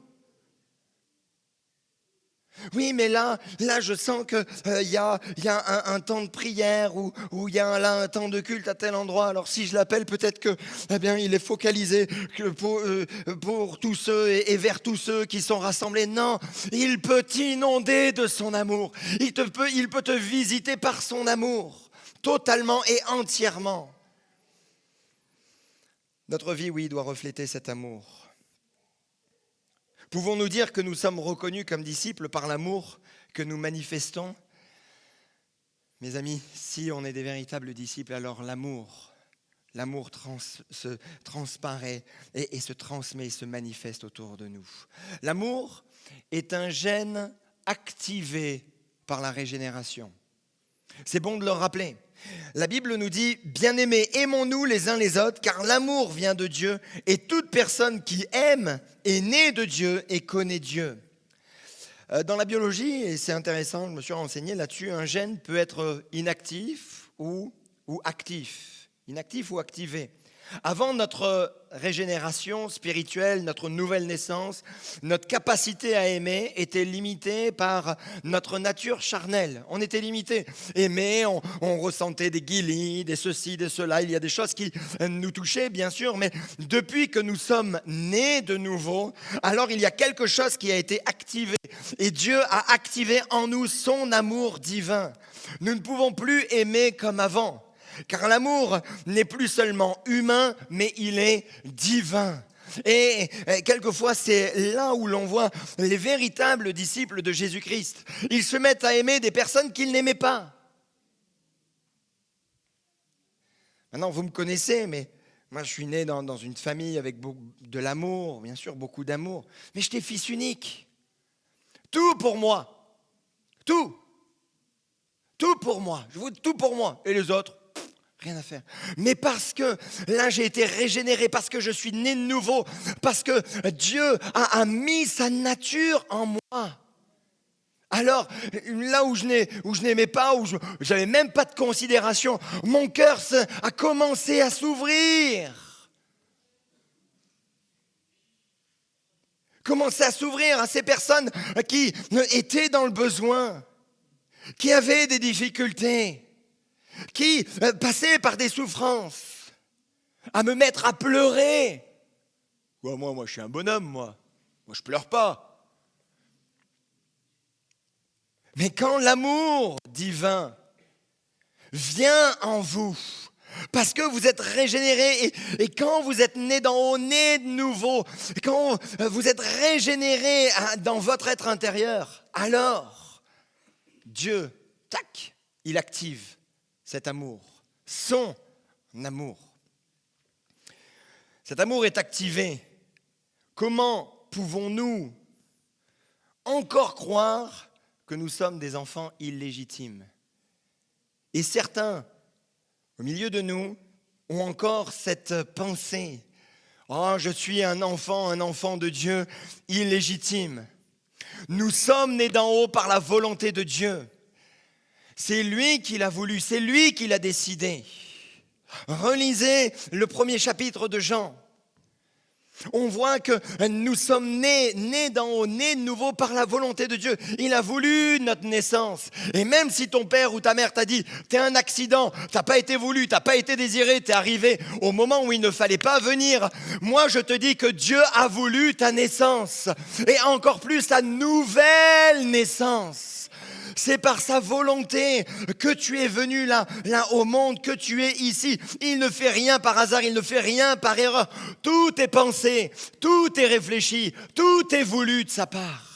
Oui, mais là, je sens qu'il y a un temps de prière ou il y a un temps de culte à tel endroit. Alors si je l'appelle, peut-être que, il est focalisé pour tous ceux et vers tous ceux qui sont rassemblés. Non, il peut t'inonder de son amour. Il peut te visiter par son amour, totalement et entièrement. Notre vie, oui, doit refléter cet amour. Pouvons-nous dire que nous sommes reconnus comme disciples par l'amour que nous manifestons? Mes amis, si on est des véritables disciples, alors l'amour se transparaît et se transmet et se manifeste autour de nous. L'amour est un gène activé par la régénération. C'est bon de le rappeler. La Bible nous dit « Bien-aimés, aimons-nous les uns les autres, car l'amour vient de Dieu, et toute personne qui aime est née de Dieu et connaît Dieu. » Dans la biologie, et c'est intéressant, je me suis renseigné là-dessus, un gène peut être inactif ou actif. Inactif ou activé. Avant notre régénération spirituelle, notre nouvelle naissance, notre capacité à aimer était limitée par notre nature charnelle. On était limité. Aimer, on ressentait des guilis, des ceci, des cela. Il y a des choses qui nous touchaient, bien sûr, mais depuis que nous sommes nés de nouveau, alors il y a quelque chose qui a été activé. Et Dieu a activé en nous son amour divin. Nous ne pouvons plus aimer comme avant. Car l'amour n'est plus seulement humain, mais il est divin. Et quelquefois, c'est là où l'on voit les véritables disciples de Jésus-Christ. Ils se mettent à aimer des personnes qu'ils n'aimaient pas. Maintenant, vous me connaissez, mais moi, je suis né dans une famille avec de l'amour, bien sûr, beaucoup d'amour. Mais j'étais fils unique. Tout pour moi. Tout. Tout pour moi. Je veux tout pour moi. Et les autres? Rien à faire. Mais parce que là, j'ai été régénéré, parce que je suis né de nouveau, parce que Dieu a mis sa nature en moi. Alors, là où je n'aimais pas, où je n'avais même pas de considération, mon cœur a commencé à s'ouvrir. Commencer à s'ouvrir à ces personnes qui étaient dans le besoin, qui avaient des difficultés, qui passaient par des souffrances, à me mettre à pleurer. Moi, je suis un bonhomme, moi. Moi, je pleure pas. Mais quand l'amour divin vient en vous, parce que vous êtes régénéré, et quand vous êtes né d'en haut, né de nouveau, quand vous êtes régénéré dans votre être intérieur, alors Dieu, tac, il active cet amour, son amour. Cet amour est activé. Comment pouvons-nous encore croire que nous sommes des enfants illégitimes? Et certains, au milieu de nous, ont encore cette pensée. Oh, je suis un enfant de Dieu illégitime. Nous sommes nés d'en haut par la volonté de Dieu. C'est lui qui l'a voulu, c'est lui qui l'a décidé. Relisez le premier chapitre de Jean. On voit que nous sommes nés d'en haut, nés de nouveau par la volonté de Dieu. Il a voulu notre naissance. Et même si ton père ou ta mère t'a dit « t'es un accident, t'as pas été voulu, t'as pas été désiré, t'es arrivé au moment où il ne fallait pas venir », moi je te dis que Dieu a voulu ta naissance. Et encore plus ta nouvelle naissance. C'est par sa volonté que tu es venu là au monde, que tu es ici. Il ne fait rien par hasard, il ne fait rien par erreur. Tout est pensé, tout est réfléchi, tout est voulu de sa part.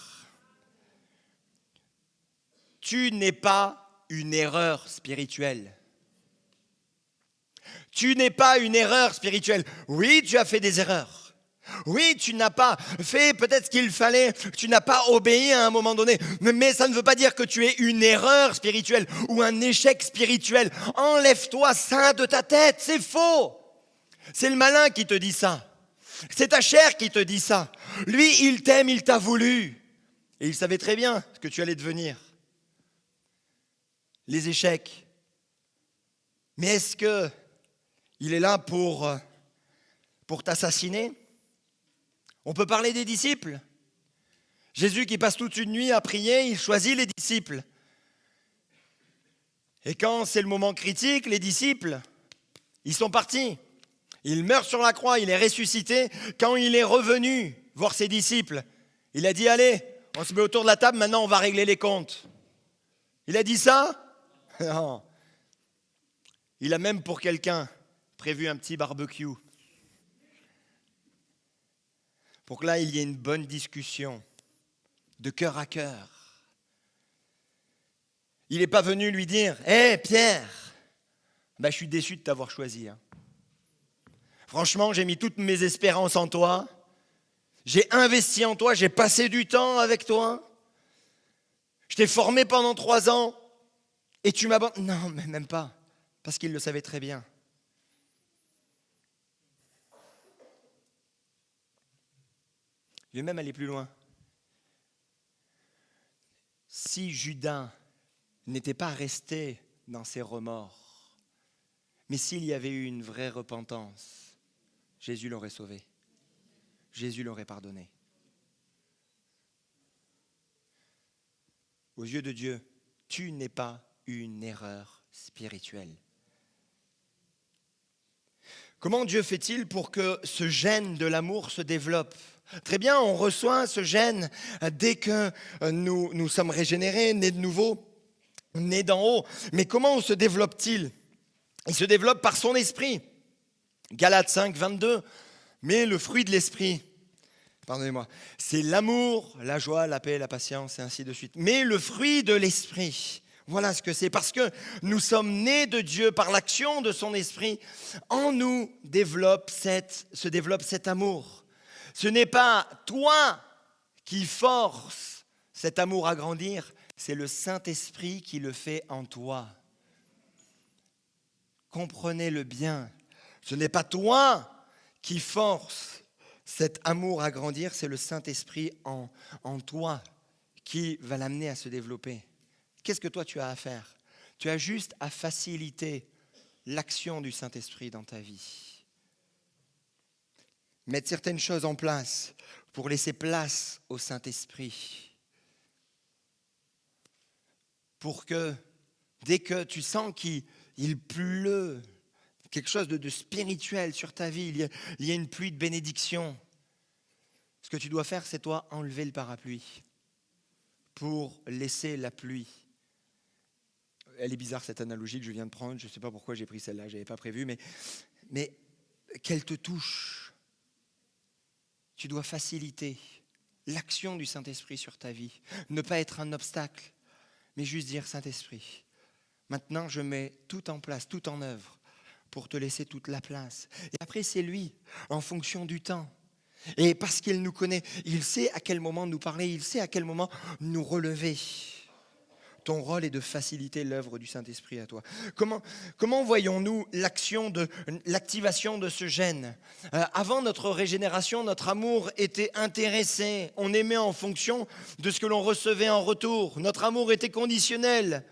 Tu n'es pas une erreur spirituelle. Tu n'es pas une erreur spirituelle. Oui, tu as fait des erreurs. Oui, tu n'as pas fait peut-être ce qu'il fallait, tu n'as pas obéi à un moment donné, mais ça ne veut pas dire que tu es une erreur spirituelle ou un échec spirituel. Enlève-toi ça de ta tête, c'est faux. C'est le malin qui te dit ça. C'est ta chair qui te dit ça. Lui, il t'aime, il t'a voulu. Et il savait très bien ce que tu allais devenir. Les échecs. Mais est-ce que il est là pour t'assassiner ? On peut parler des disciples. Jésus qui passe toute une nuit à prier, il choisit les disciples. Et quand c'est le moment critique, les disciples, ils sont partis. Il meurt sur la croix, il est ressuscité. Quand il est revenu voir ses disciples, il a dit « Allez, on se met autour de la table, maintenant on va régler les comptes. » Il a dit ça ? Non. Il a même pour quelqu'un prévu un petit barbecue. pour que là, il y ait une bonne discussion, de cœur à cœur. Il n'est pas venu lui dire « Hé, Pierre, je suis déçu de t'avoir choisi. Hein. Franchement, j'ai mis toutes mes espérances en toi. J'ai investi en toi, j'ai passé du temps avec toi. Je t'ai formé pendant 3 ans et tu m'abandonnes. » Non, mais même pas, parce qu'il le savait très bien. Je vais même aller plus loin. Si Judas n'était pas resté dans ses remords, mais s'il y avait eu une vraie repentance, Jésus l'aurait sauvé. Jésus l'aurait pardonné. Aux yeux de Dieu, tu n'es pas une erreur spirituelle. Comment Dieu fait-il pour que ce gène de l'amour se développe ? Très bien, on reçoit ce gène dès que nous sommes régénérés, nés de nouveau, nés d'en haut. Mais comment se développe-t-il ? Il se développe par son esprit. Galates 5, 22. Mais le fruit de l'esprit, pardonnez-moi, c'est l'amour, la joie, la paix, la patience et ainsi de suite. Mais le fruit de l'esprit, voilà ce que c'est. Parce que nous sommes nés de Dieu par l'action de son esprit. En nous se développe cet amour. Ce n'est pas toi qui force cet amour à grandir, c'est le Saint-Esprit qui le fait en toi. Comprenez-le bien. Ce n'est pas toi qui force cet amour à grandir, c'est le Saint-Esprit en toi qui va l'amener à se développer. Qu'est-ce que toi tu as à faire ? Tu as juste à faciliter l'action du Saint-Esprit dans ta vie. Mettre certaines choses en place pour laisser place au Saint-Esprit. Pour que, dès que tu sens qu'il pleut quelque chose de spirituel sur ta vie, il y a une pluie de bénédiction, ce que tu dois faire, c'est toi enlever le parapluie pour laisser la pluie. Elle est bizarre cette analogie que je viens de prendre, je ne sais pas pourquoi j'ai pris celle-là, je n'avais pas prévu, mais qu'elle te touche. Tu dois faciliter l'action du Saint-Esprit sur ta vie. Ne pas être un obstacle, mais juste dire Saint-Esprit, maintenant je mets tout en place, tout en œuvre pour te laisser toute la place. Et après c'est lui, en fonction du temps. Et parce qu'il nous connaît, il sait à quel moment nous parler, il sait à quel moment nous relever. Ton rôle est de faciliter l'œuvre du Saint-Esprit à toi. Comment voyons-nous l'activation de ce gène ? Avant notre régénération, notre amour était intéressé. On aimait en fonction de ce que l'on recevait en retour. Notre amour était conditionnel.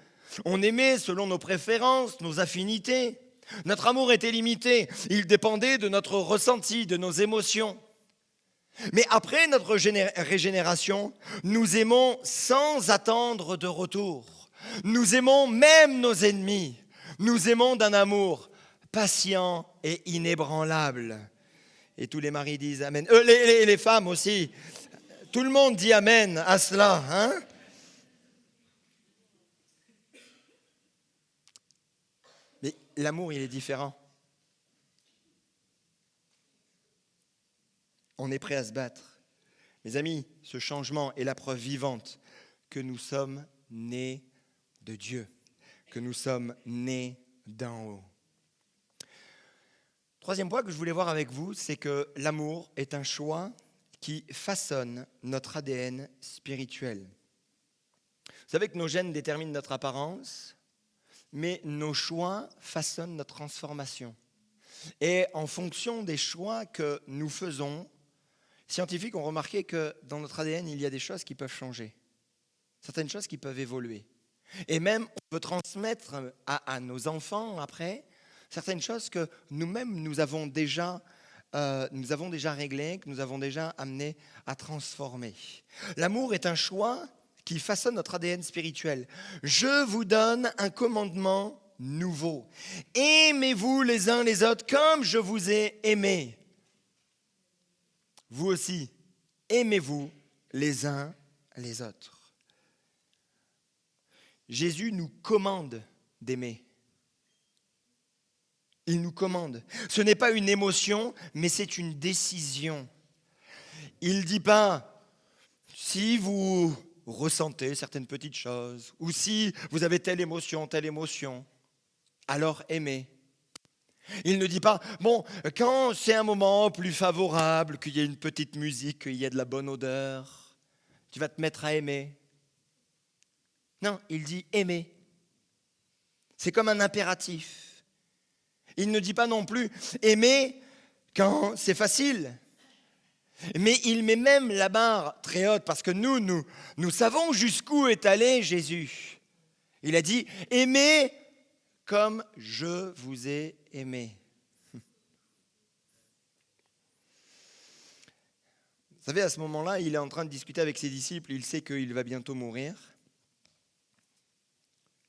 On aimait selon nos préférences, nos affinités. Notre amour était limité. Il dépendait de notre ressenti, de nos émotions. Mais après notre régénération, nous aimons sans attendre de retour. Nous aimons même nos ennemis. Nous aimons d'un amour patient et inébranlable. Et tous les maris disent Amen. Les femmes aussi. Tout le monde dit Amen à cela. Hein ? Mais l'amour, il est différent. On est prêt à se battre. Mes amis, ce changement est la preuve vivante que nous sommes nés de Dieu, que nous sommes nés d'en haut. Troisième point que je voulais voir avec vous, c'est que l'amour est un choix qui façonne notre ADN spirituel. Vous savez que nos gènes déterminent notre apparence, mais nos choix façonnent notre transformation. Et en fonction des choix que nous faisons, scientifiques ont remarqué que dans notre ADN, il y a des choses qui peuvent changer, certaines choses qui peuvent évoluer. Et même, on peut transmettre à nos enfants, après, certaines choses que nous-mêmes, nous avons déjà réglées, que nous avons déjà amenées à transformer. L'amour est un choix qui façonne notre ADN spirituel. Je vous donne un commandement nouveau. Aimez-vous les uns les autres comme je vous ai aimés. Vous aussi, aimez-vous les uns les autres. Jésus nous commande d'aimer. Il nous commande. Ce n'est pas une émotion, mais c'est une décision. il ne dit pas, si vous ressentez certaines petites choses, ou si vous avez telle émotion, alors aimez. Il ne dit pas, bon, quand c'est un moment plus favorable, qu'il y ait une petite musique, qu'il y ait de la bonne odeur, tu vas te mettre à aimer. Non, il dit aimer. C'est comme un impératif. Il ne dit pas non plus aimer quand c'est facile. Mais il met même la barre très haute parce que nous savons jusqu'où est allé Jésus. Il a dit aimez comme je vous ai aimé. Vous savez, à ce moment-là, il est en train de discuter avec ses disciples. Il sait qu'il va bientôt mourir.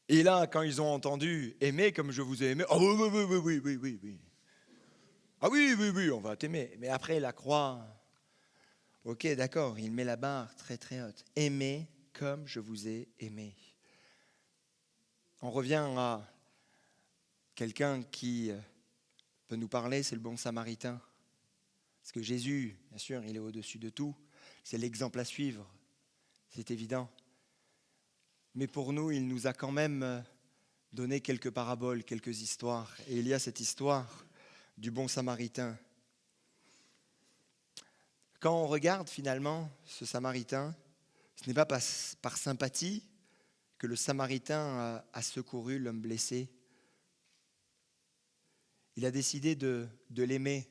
Et là, quand ils ont entendu « Aimez comme je vous ai aimé », « Ah oui. Ah oui, on va t'aimer. » Mais après, la croix, ok, d'accord, il met la barre très très haute. « Aimez comme je vous ai aimé. » On revient à quelqu'un qui peut nous parler, c'est le bon samaritain. Parce que Jésus, bien sûr, il est au-dessus de tout. C'est l'exemple à suivre, c'est évident. Mais pour nous, il nous a quand même donné quelques paraboles, quelques histoires. Et il y a cette histoire du bon samaritain. Quand on regarde finalement ce samaritain, ce n'est pas par sympathie que le samaritain a secouru l'homme blessé. Il a décidé de l'aimer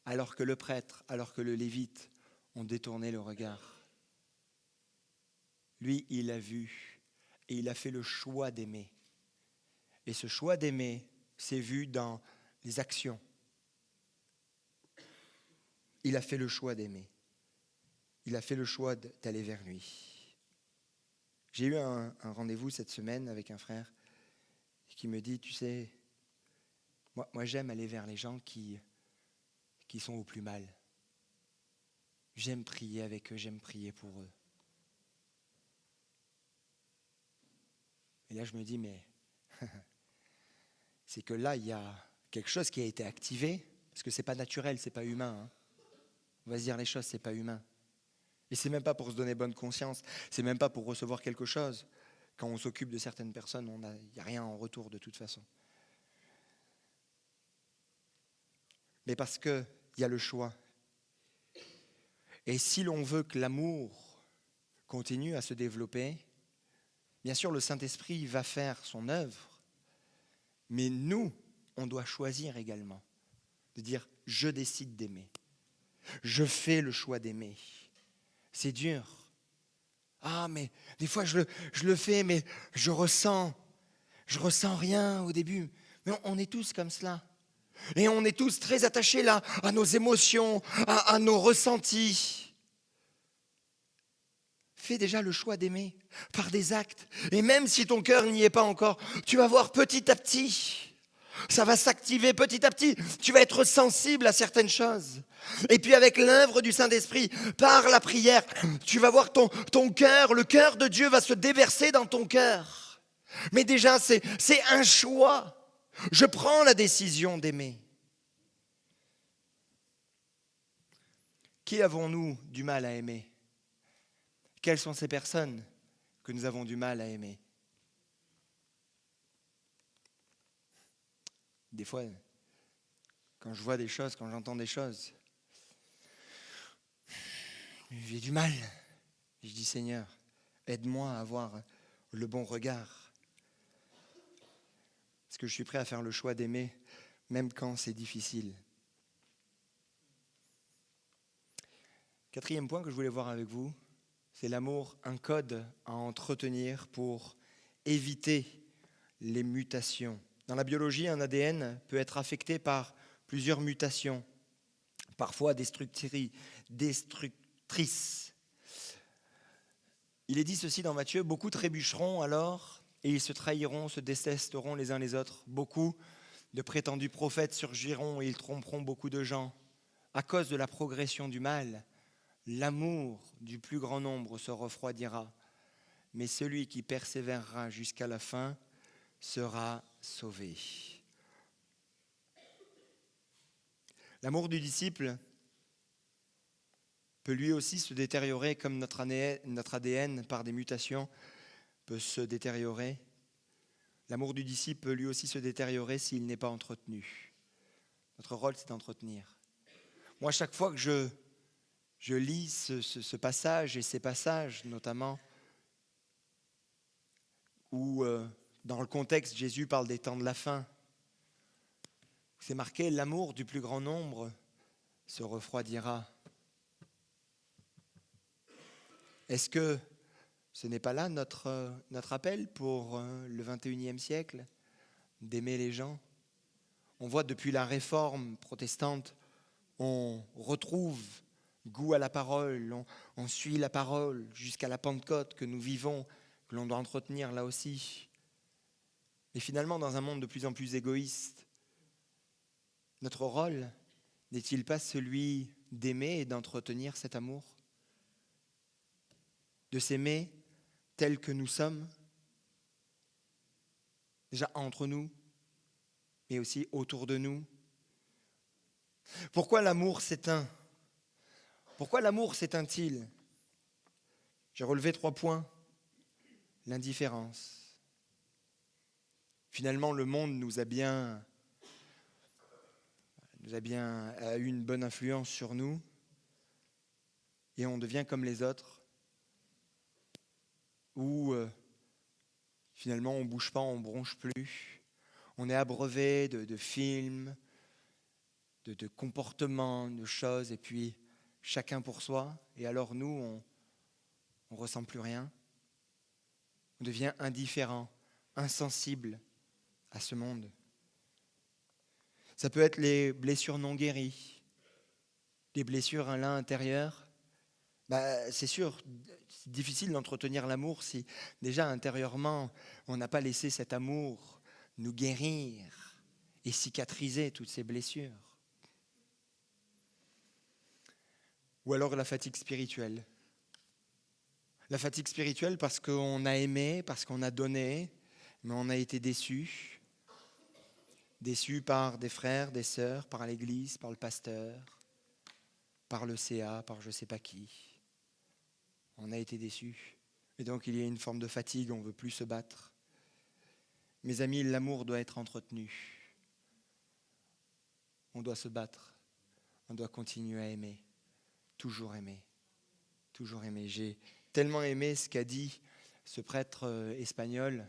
alors que le prêtre, alors que le lévite ont détourné le regard. Lui, il a vu. Et il a fait le choix d'aimer. Et ce choix d'aimer s'est vu dans les actions. Il a fait le choix d'aimer. Il a fait le choix d'aller vers lui. J'ai eu un rendez-vous cette semaine avec un frère qui me dit, tu sais, moi j'aime aller vers les gens qui sont au plus mal. J'aime prier avec eux, j'aime prier pour eux. Et là, je me dis, mais c'est que là, il y a quelque chose qui a été activé, parce que ce n'est pas naturel, ce n'est pas humain. Hein. On va se dire les choses, ce n'est pas humain. Et ce n'est même pas pour se donner bonne conscience, ce n'est même pas pour recevoir quelque chose. Quand on s'occupe de certaines personnes, il n'y a rien en retour de toute façon. Mais parce qu'il y a le choix. Et si l'on veut que l'amour continue à se développer, bien sûr, le Saint-Esprit va faire son œuvre, mais nous, on doit choisir également de dire « je décide d'aimer ». Je fais le choix d'aimer. C'est dur. Ah, mais des fois, je le fais, mais je ressens rien au début. Mais on est tous comme cela. Et on est tous très attachés là à nos émotions, à nos ressentis. Fais déjà le choix d'aimer par des actes. Et même si ton cœur n'y est pas encore, tu vas voir petit à petit. Ça va s'activer petit à petit. Tu vas être sensible à certaines choses. Et puis avec l'œuvre du Saint-Esprit, par la prière, tu vas voir ton cœur, le cœur de Dieu va se déverser dans ton cœur. Mais déjà, c'est un choix. Je prends la décision d'aimer. Qui avons-nous du mal à aimer ? Quelles sont ces personnes que nous avons du mal à aimer ? Des fois, quand je vois des choses, quand j'entends des choses, j'ai du mal. Je dis Seigneur, aide-moi à avoir le bon regard. Parce que je suis prêt à faire le choix d'aimer, même quand c'est difficile. Quatrième point que je voulais voir avec vous, c'est l'amour, un code à entretenir pour éviter les mutations. Dans la biologie, un ADN peut être affecté par plusieurs mutations, parfois destructrices. Il est dit ceci dans Matthieu, beaucoup trébucheront alors et ils se trahiront, se détesteront les uns les autres. Beaucoup de prétendus prophètes surgiront et ils tromperont beaucoup de gens. À cause de la progression du mal, l'amour du plus grand nombre se refroidira, mais celui qui persévérera jusqu'à la fin sera sauvé. L'amour du disciple peut lui aussi se détériorer comme notre ADN par des mutations peut se détériorer. L'amour du disciple peut lui aussi se détériorer s'il n'est pas entretenu. Notre rôle, c'est d'entretenir. Moi, chaque fois que je lis ce passage et ces passages, notamment, où dans le contexte, Jésus parle des temps de la fin, c'est marqué « L'amour du plus grand nombre se refroidira ». Est-ce que ce n'est pas là notre appel pour le 21e siècle, d'aimer les gens? On voit depuis la réforme protestante, on retrouve goût à la parole, on suit la parole jusqu'à la Pentecôte que nous vivons, que l'on doit entretenir là aussi. Et finalement, dans un monde de plus en plus égoïste, notre rôle n'est-il pas celui d'aimer et d'entretenir cet amour? De s'aimer tel que nous sommes, déjà entre nous, mais aussi autour de nous. Pourquoi l'amour s'éteint? Pourquoi l'amour s'éteint-il? J'ai relevé 3 points. L'indifférence. Finalement, le monde nous a eu une bonne influence sur nous et on devient comme les autres, où finalement on ne bouge pas, on ne bronche plus. On est abreuvé de films, de comportements, de choses, et puis chacun pour soi. Et alors nous, on ne ressent plus rien. On devient indifférent, insensible à ce monde. Ça peut être les blessures non guéries, les blessures à l'intérieur. C'est sûr, c'est difficile d'entretenir l'amour si déjà intérieurement, on n'a pas laissé cet amour nous guérir et cicatriser toutes ces blessures. Ou alors la fatigue spirituelle. La fatigue spirituelle parce qu'on a aimé, parce qu'on a donné, mais on a été déçu. Déçu par des frères, des sœurs, par l'église, par le pasteur, par le CA, par je ne sais pas qui. On a été déçu. Et donc il y a une forme de fatigue, on ne veut plus se battre. Mes amis, l'amour doit être entretenu. On doit se battre. On doit continuer à aimer. Toujours aimer. Toujours aimer. J'ai tellement aimé ce qu'a dit ce prêtre espagnol.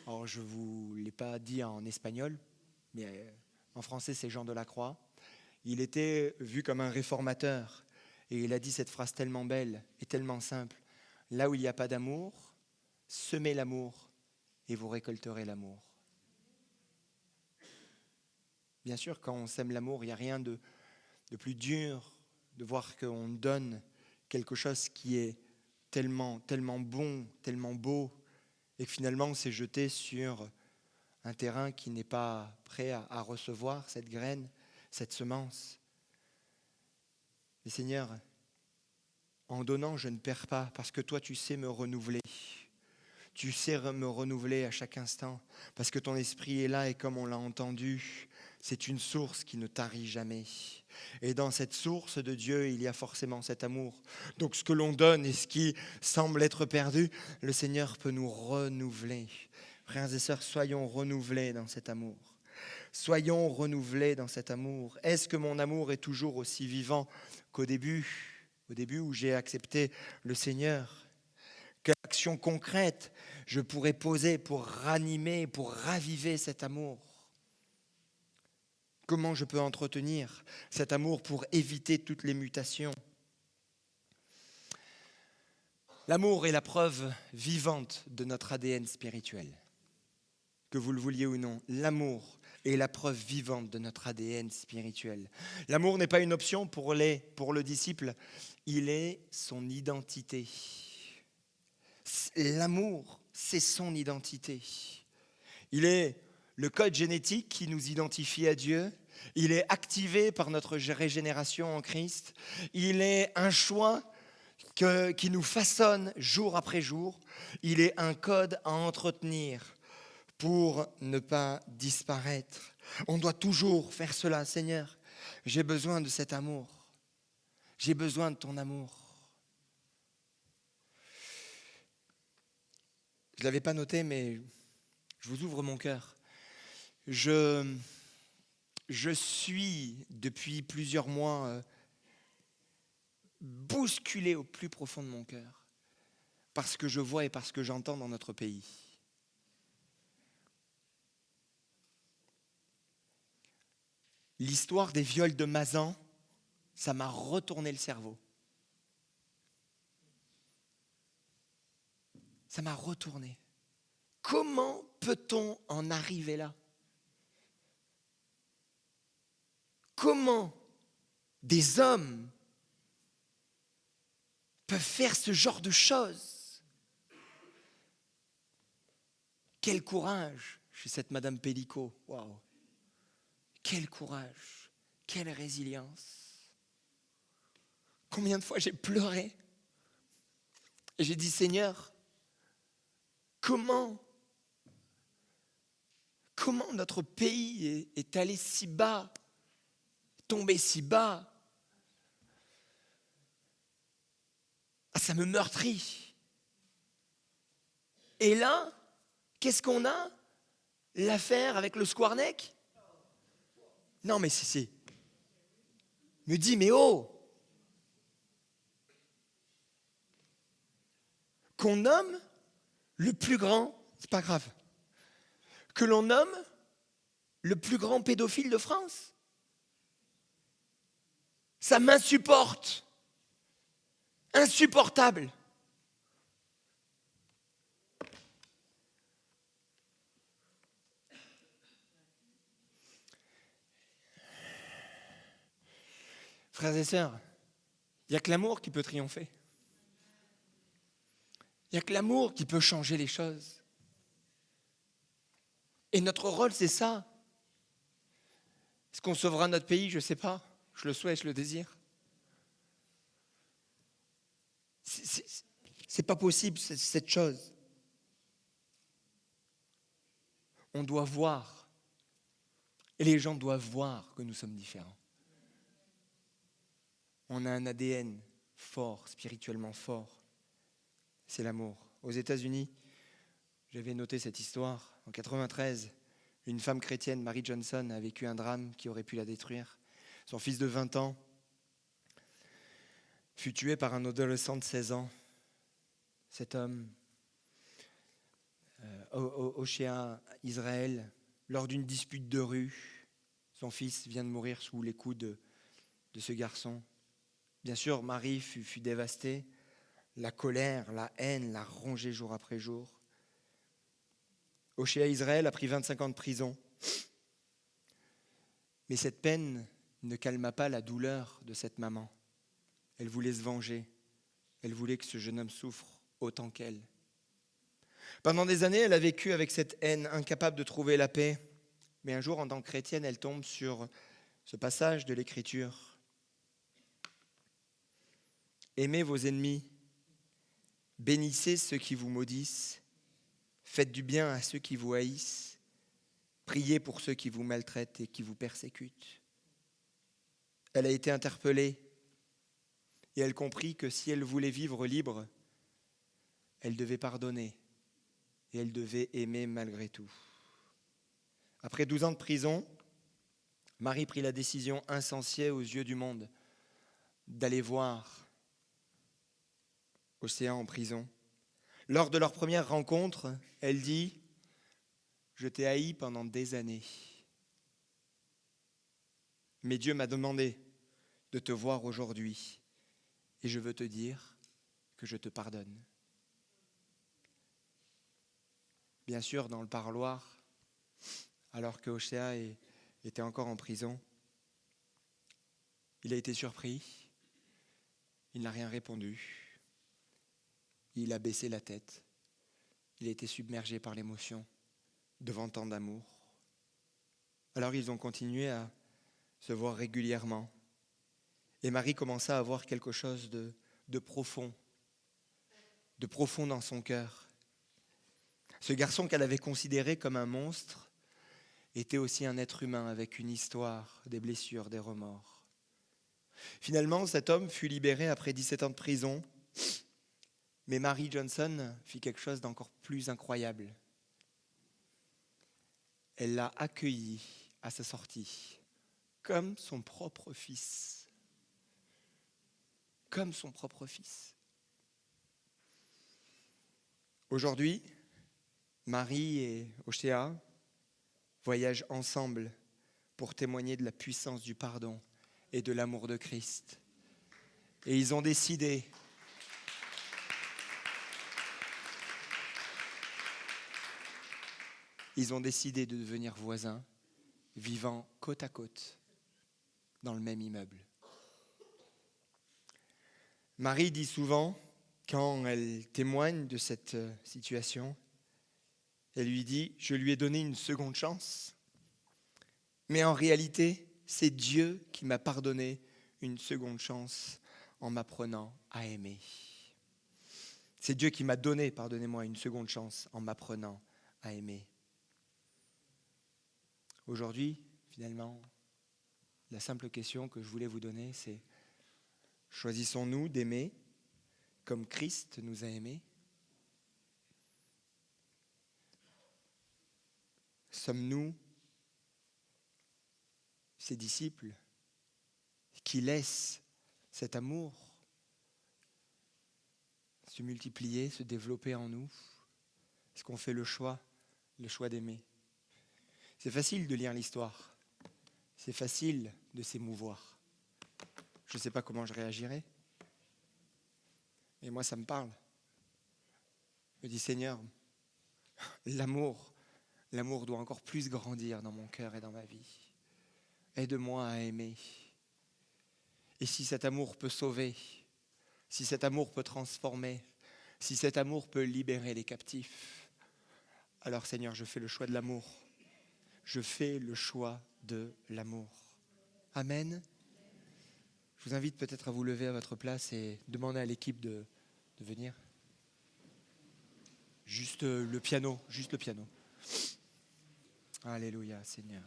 Alors je ne vous l'ai pas dit en espagnol, mais en français c'est Jean de la Croix. Il était vu comme un réformateur. Et il a dit cette phrase tellement belle et tellement simple. Là où il n'y a pas d'amour, semez l'amour et vous récolterez l'amour. Bien sûr, quand on sème l'amour, il n'y a rien de plus dur de voir qu'on donne quelque chose qui est tellement bon, tellement beau, et que finalement on s'est jeté sur un terrain qui n'est pas prêt à recevoir cette graine, cette semence. Mais Seigneur, en donnant, je ne perds pas, parce que toi, tu sais me renouveler. Tu sais me renouveler à chaque instant, parce que ton esprit est là et comme on l'a entendu, c'est une source qui ne tarit jamais. Et dans cette source de Dieu, il y a forcément cet amour. Donc ce que l'on donne et ce qui semble être perdu, le Seigneur peut nous renouveler. Frères et sœurs, soyons renouvelés dans cet amour. Soyons renouvelés dans cet amour. Est-ce que mon amour est toujours aussi vivant qu'au début où j'ai accepté le Seigneur? Quelle action concrète je pourrais poser pour ranimer, pour raviver cet amour? Comment je peux entretenir cet amour pour éviter toutes les mutations? L'amour est la preuve vivante de notre ADN spirituel. Que vous le vouliez ou non, l'amour est la preuve vivante de notre ADN spirituel. L'amour n'est pas une option pour le disciple, il est son identité. L'amour, c'est son identité. Il est le code génétique qui nous identifie à Dieu. Il est activé par notre régénération en Christ. Il est un choix qui nous façonne jour après jour. Il est un code à entretenir pour ne pas disparaître. On doit toujours faire cela. Seigneur, j'ai besoin de cet amour. J'ai besoin de ton amour. Je ne l'avais pas noté, mais je vous ouvre mon cœur. Je suis, depuis plusieurs mois, bousculé au plus profond de mon cœur, parce que je vois et parce que j'entends dans notre pays. L'histoire des viols de Mazan, ça m'a retourné le cerveau. Ça m'a retourné. Comment peut-on en arriver là? Comment des hommes peuvent faire ce genre de choses? Quel courage chez cette Madame Pellicot. Waouh! Quel courage, quelle résilience. Combien de fois j'ai pleuré et j'ai dit Seigneur, comment notre pays est allé si bas, tombé si bas? Ah, ça me meurtrit. Et là, qu'est-ce qu'on a? L'affaire avec le Squarneck? Non, mais si. Me dit, mais oh! Qu'on nomme le plus grand, c'est pas grave, que l'on nomme le plus grand pédophile de France. Ça m'insupporte. Insupportable. Frères et sœurs, il n'y a que l'amour qui peut triompher. Il n'y a que l'amour qui peut changer les choses. Et notre rôle, c'est ça. Est-ce qu'on sauvera notre pays? Je ne sais pas. Je le souhaite, je le désire. C'est pas possible, cette chose. On doit voir. Et les gens doivent voir que nous sommes différents. On a un ADN fort, spirituellement fort. C'est l'amour. Aux États-Unis, j'avais noté cette histoire. En 1993, une femme chrétienne, Mary Johnson, a vécu un drame qui aurait pu la détruire. Son fils de 20 ans fut tué par un adolescent de 16 ans. Cet homme, Oshea, Israël, lors d'une dispute de rue, son fils vient de mourir sous les coups de ce garçon. Bien sûr, Marie fut dévastée. La colère, la haine l'a rongée jour après jour. Oshea Israël a pris 25 ans de prison. Mais cette peine ne calma pas la douleur de cette maman. Elle voulait se venger. Elle voulait que ce jeune homme souffre autant qu'elle. Pendant des années, elle a vécu avec cette haine, incapable de trouver la paix. Mais un jour, en tant que chrétienne, elle tombe sur ce passage de l'Écriture. Aimez vos ennemis, bénissez ceux qui vous maudissent, faites du bien à ceux qui vous haïssent, priez pour ceux qui vous maltraitent et qui vous persécutent. Elle a été interpellée et elle comprit que si elle voulait vivre libre, elle devait pardonner et elle devait aimer malgré tout. Après 12 ans de prison, Marie prit la décision insensée aux yeux du monde d'aller voir Oshea en prison. Lors de leur première rencontre, elle dit « Je t'ai haï pendant des années. Mais Dieu m'a demandé de te voir aujourd'hui et je veux te dire que je te pardonne. » Bien sûr, dans le parloir, alors que Oshea était encore en prison, il a été surpris, il n'a rien répondu. Il a baissé la tête. Il a été submergé par l'émotion devant tant d'amour. Alors ils ont continué à se voir régulièrement. Et Marie commença à voir quelque chose de profond dans son cœur. Ce garçon qu'elle avait considéré comme un monstre était aussi un être humain avec une histoire, des blessures, des remords. Finalement, cet homme fut libéré après 17 ans de prison, mais Mary Johnson fit quelque chose d'encore plus incroyable. Elle l'a accueilli à sa sortie comme son propre fils. Comme son propre fils. Aujourd'hui, Marie et Ochéa voyagent ensemble pour témoigner de la puissance du pardon et de l'amour de Christ. Et ils ont décidé de devenir voisins, vivant côte à côte dans le même immeuble. Marie dit souvent, quand elle témoigne de cette situation, elle lui dit « Je lui ai donné une seconde chance, mais en réalité, c'est Dieu qui m'a pardonné une seconde chance en m'apprenant à aimer. C'est Dieu qui m'a donné, pardonnez-moi, une seconde chance en m'apprenant à aimer. » Aujourd'hui, finalement, la simple question que je voulais vous donner, c'est choisissons-nous d'aimer comme Christ nous a aimés? Sommes-nous ses disciples qui laissent cet amour se multiplier, se développer en nous? Est-ce qu'on fait le choix d'aimer? C'est facile de lire l'histoire, c'est facile de s'émouvoir. Je ne sais pas comment je réagirais, mais moi ça me parle. Je me dis Seigneur, l'amour doit encore plus grandir dans mon cœur et dans ma vie. Aide-moi à aimer. Et si cet amour peut sauver, si cet amour peut transformer, si cet amour peut libérer les captifs, alors Seigneur, je fais le choix de l'amour. Je fais le choix de l'amour. Amen. Je vous invite peut-être à vous lever à votre place et demander à l'équipe de venir. Juste le piano. Alléluia, Seigneur.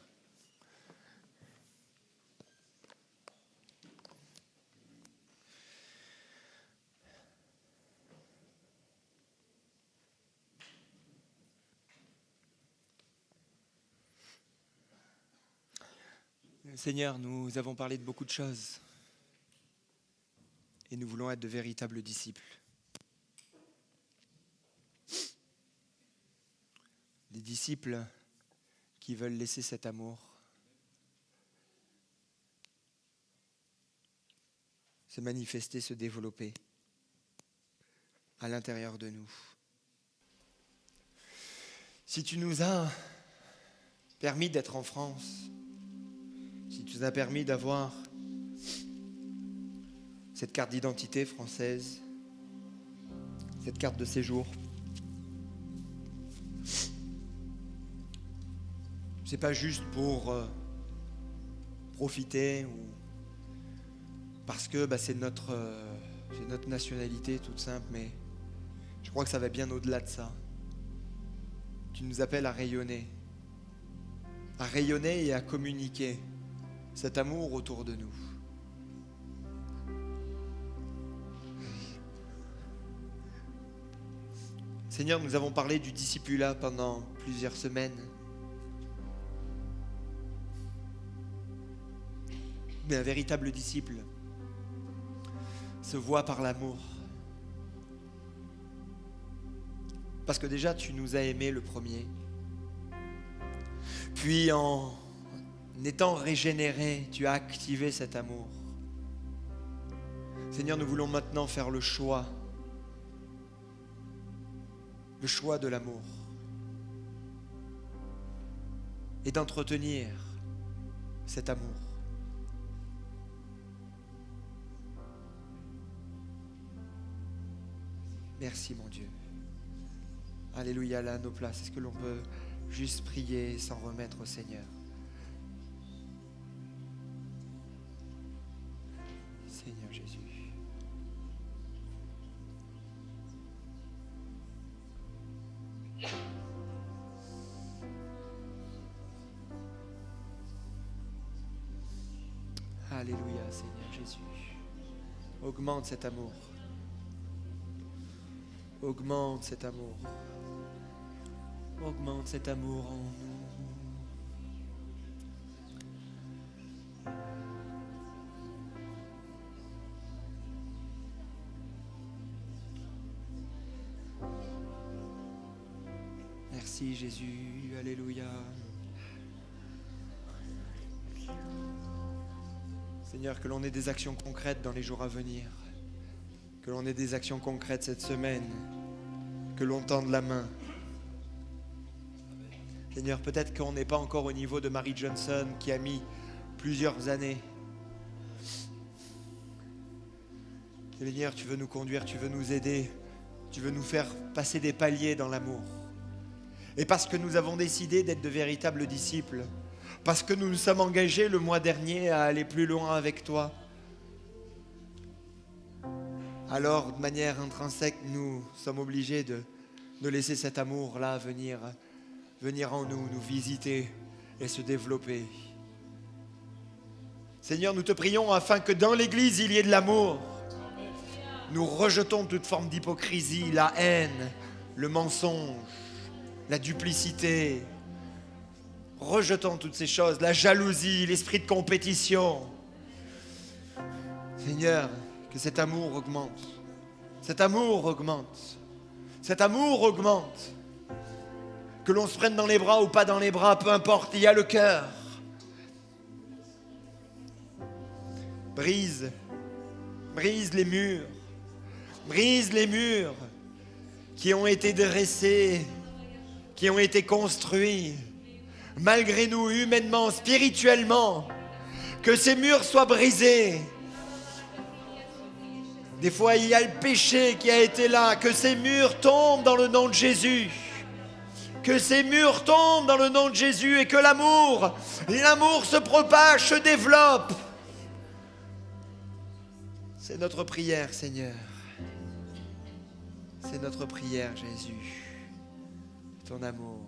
Seigneur, nous avons parlé de beaucoup de choses et nous voulons être de véritables disciples. Des disciples qui veulent laisser cet amour se manifester, se développer à l'intérieur de nous. Si tu nous as permis d'être en France, si tu nous as permis d'avoir cette carte d'identité française, cette carte de séjour, c'est pas juste pour profiter ou parce que c'est notre nationalité toute simple, mais je crois que ça va bien au-delà de ça. Tu nous appelles à rayonner et à communiquer cet amour autour de nous. Seigneur, nous avons parlé du discipulat pendant plusieurs semaines. Mais un véritable disciple se voit par l'amour. Parce que déjà, tu nous as aimés le premier. Puis en étant régénérés, tu as activé cet amour. Seigneur, nous voulons maintenant faire le choix de l'amour et d'entretenir cet amour. Merci mon Dieu. Alléluia, là à nos places. Est-ce que l'on peut juste prier et s'en remettre au Seigneur? Seigneur Jésus. Alléluia, Seigneur Jésus. Augmente cet amour. Augmente cet amour. Augmente cet amour en nous. Merci Jésus, alléluia. Seigneur, que l'on ait des actions concrètes dans les jours à venir, que l'on ait des actions concrètes cette semaine, que l'on tende la main. Seigneur, peut-être qu'on n'est pas encore au niveau de Mary Johnson qui a mis plusieurs années. Seigneur, tu veux nous conduire, tu veux nous aider, tu veux nous faire passer des paliers dans l'amour. Et parce que nous avons décidé d'être de véritables disciples, parce que nous nous sommes engagés le mois dernier à aller plus loin avec toi, alors de manière intrinsèque, nous sommes obligés de laisser cet amour-là venir en nous, nous visiter et se développer. Seigneur, nous te prions afin que dans l'Église, il y ait de l'amour. Nous rejetons toute forme d'hypocrisie, la haine, le mensonge, la duplicité. Rejetons toutes ces choses, la jalousie, l'esprit de compétition. Seigneur, que cet amour augmente. Cet amour augmente. Cet amour augmente. Que l'on se prenne dans les bras ou pas dans les bras, peu importe, il y a le cœur. Brise les murs. Brise les murs qui ont été dressés, qui ont été construits. Malgré nous, humainement, spirituellement, que ces murs soient brisés. Des fois, il y a le péché qui a été là, que ces murs tombent dans le nom de Jésus. Que ces murs tombent dans le nom de Jésus et que l'amour se propage, se développe. C'est notre prière, Seigneur. C'est notre prière, Jésus. Ton amour.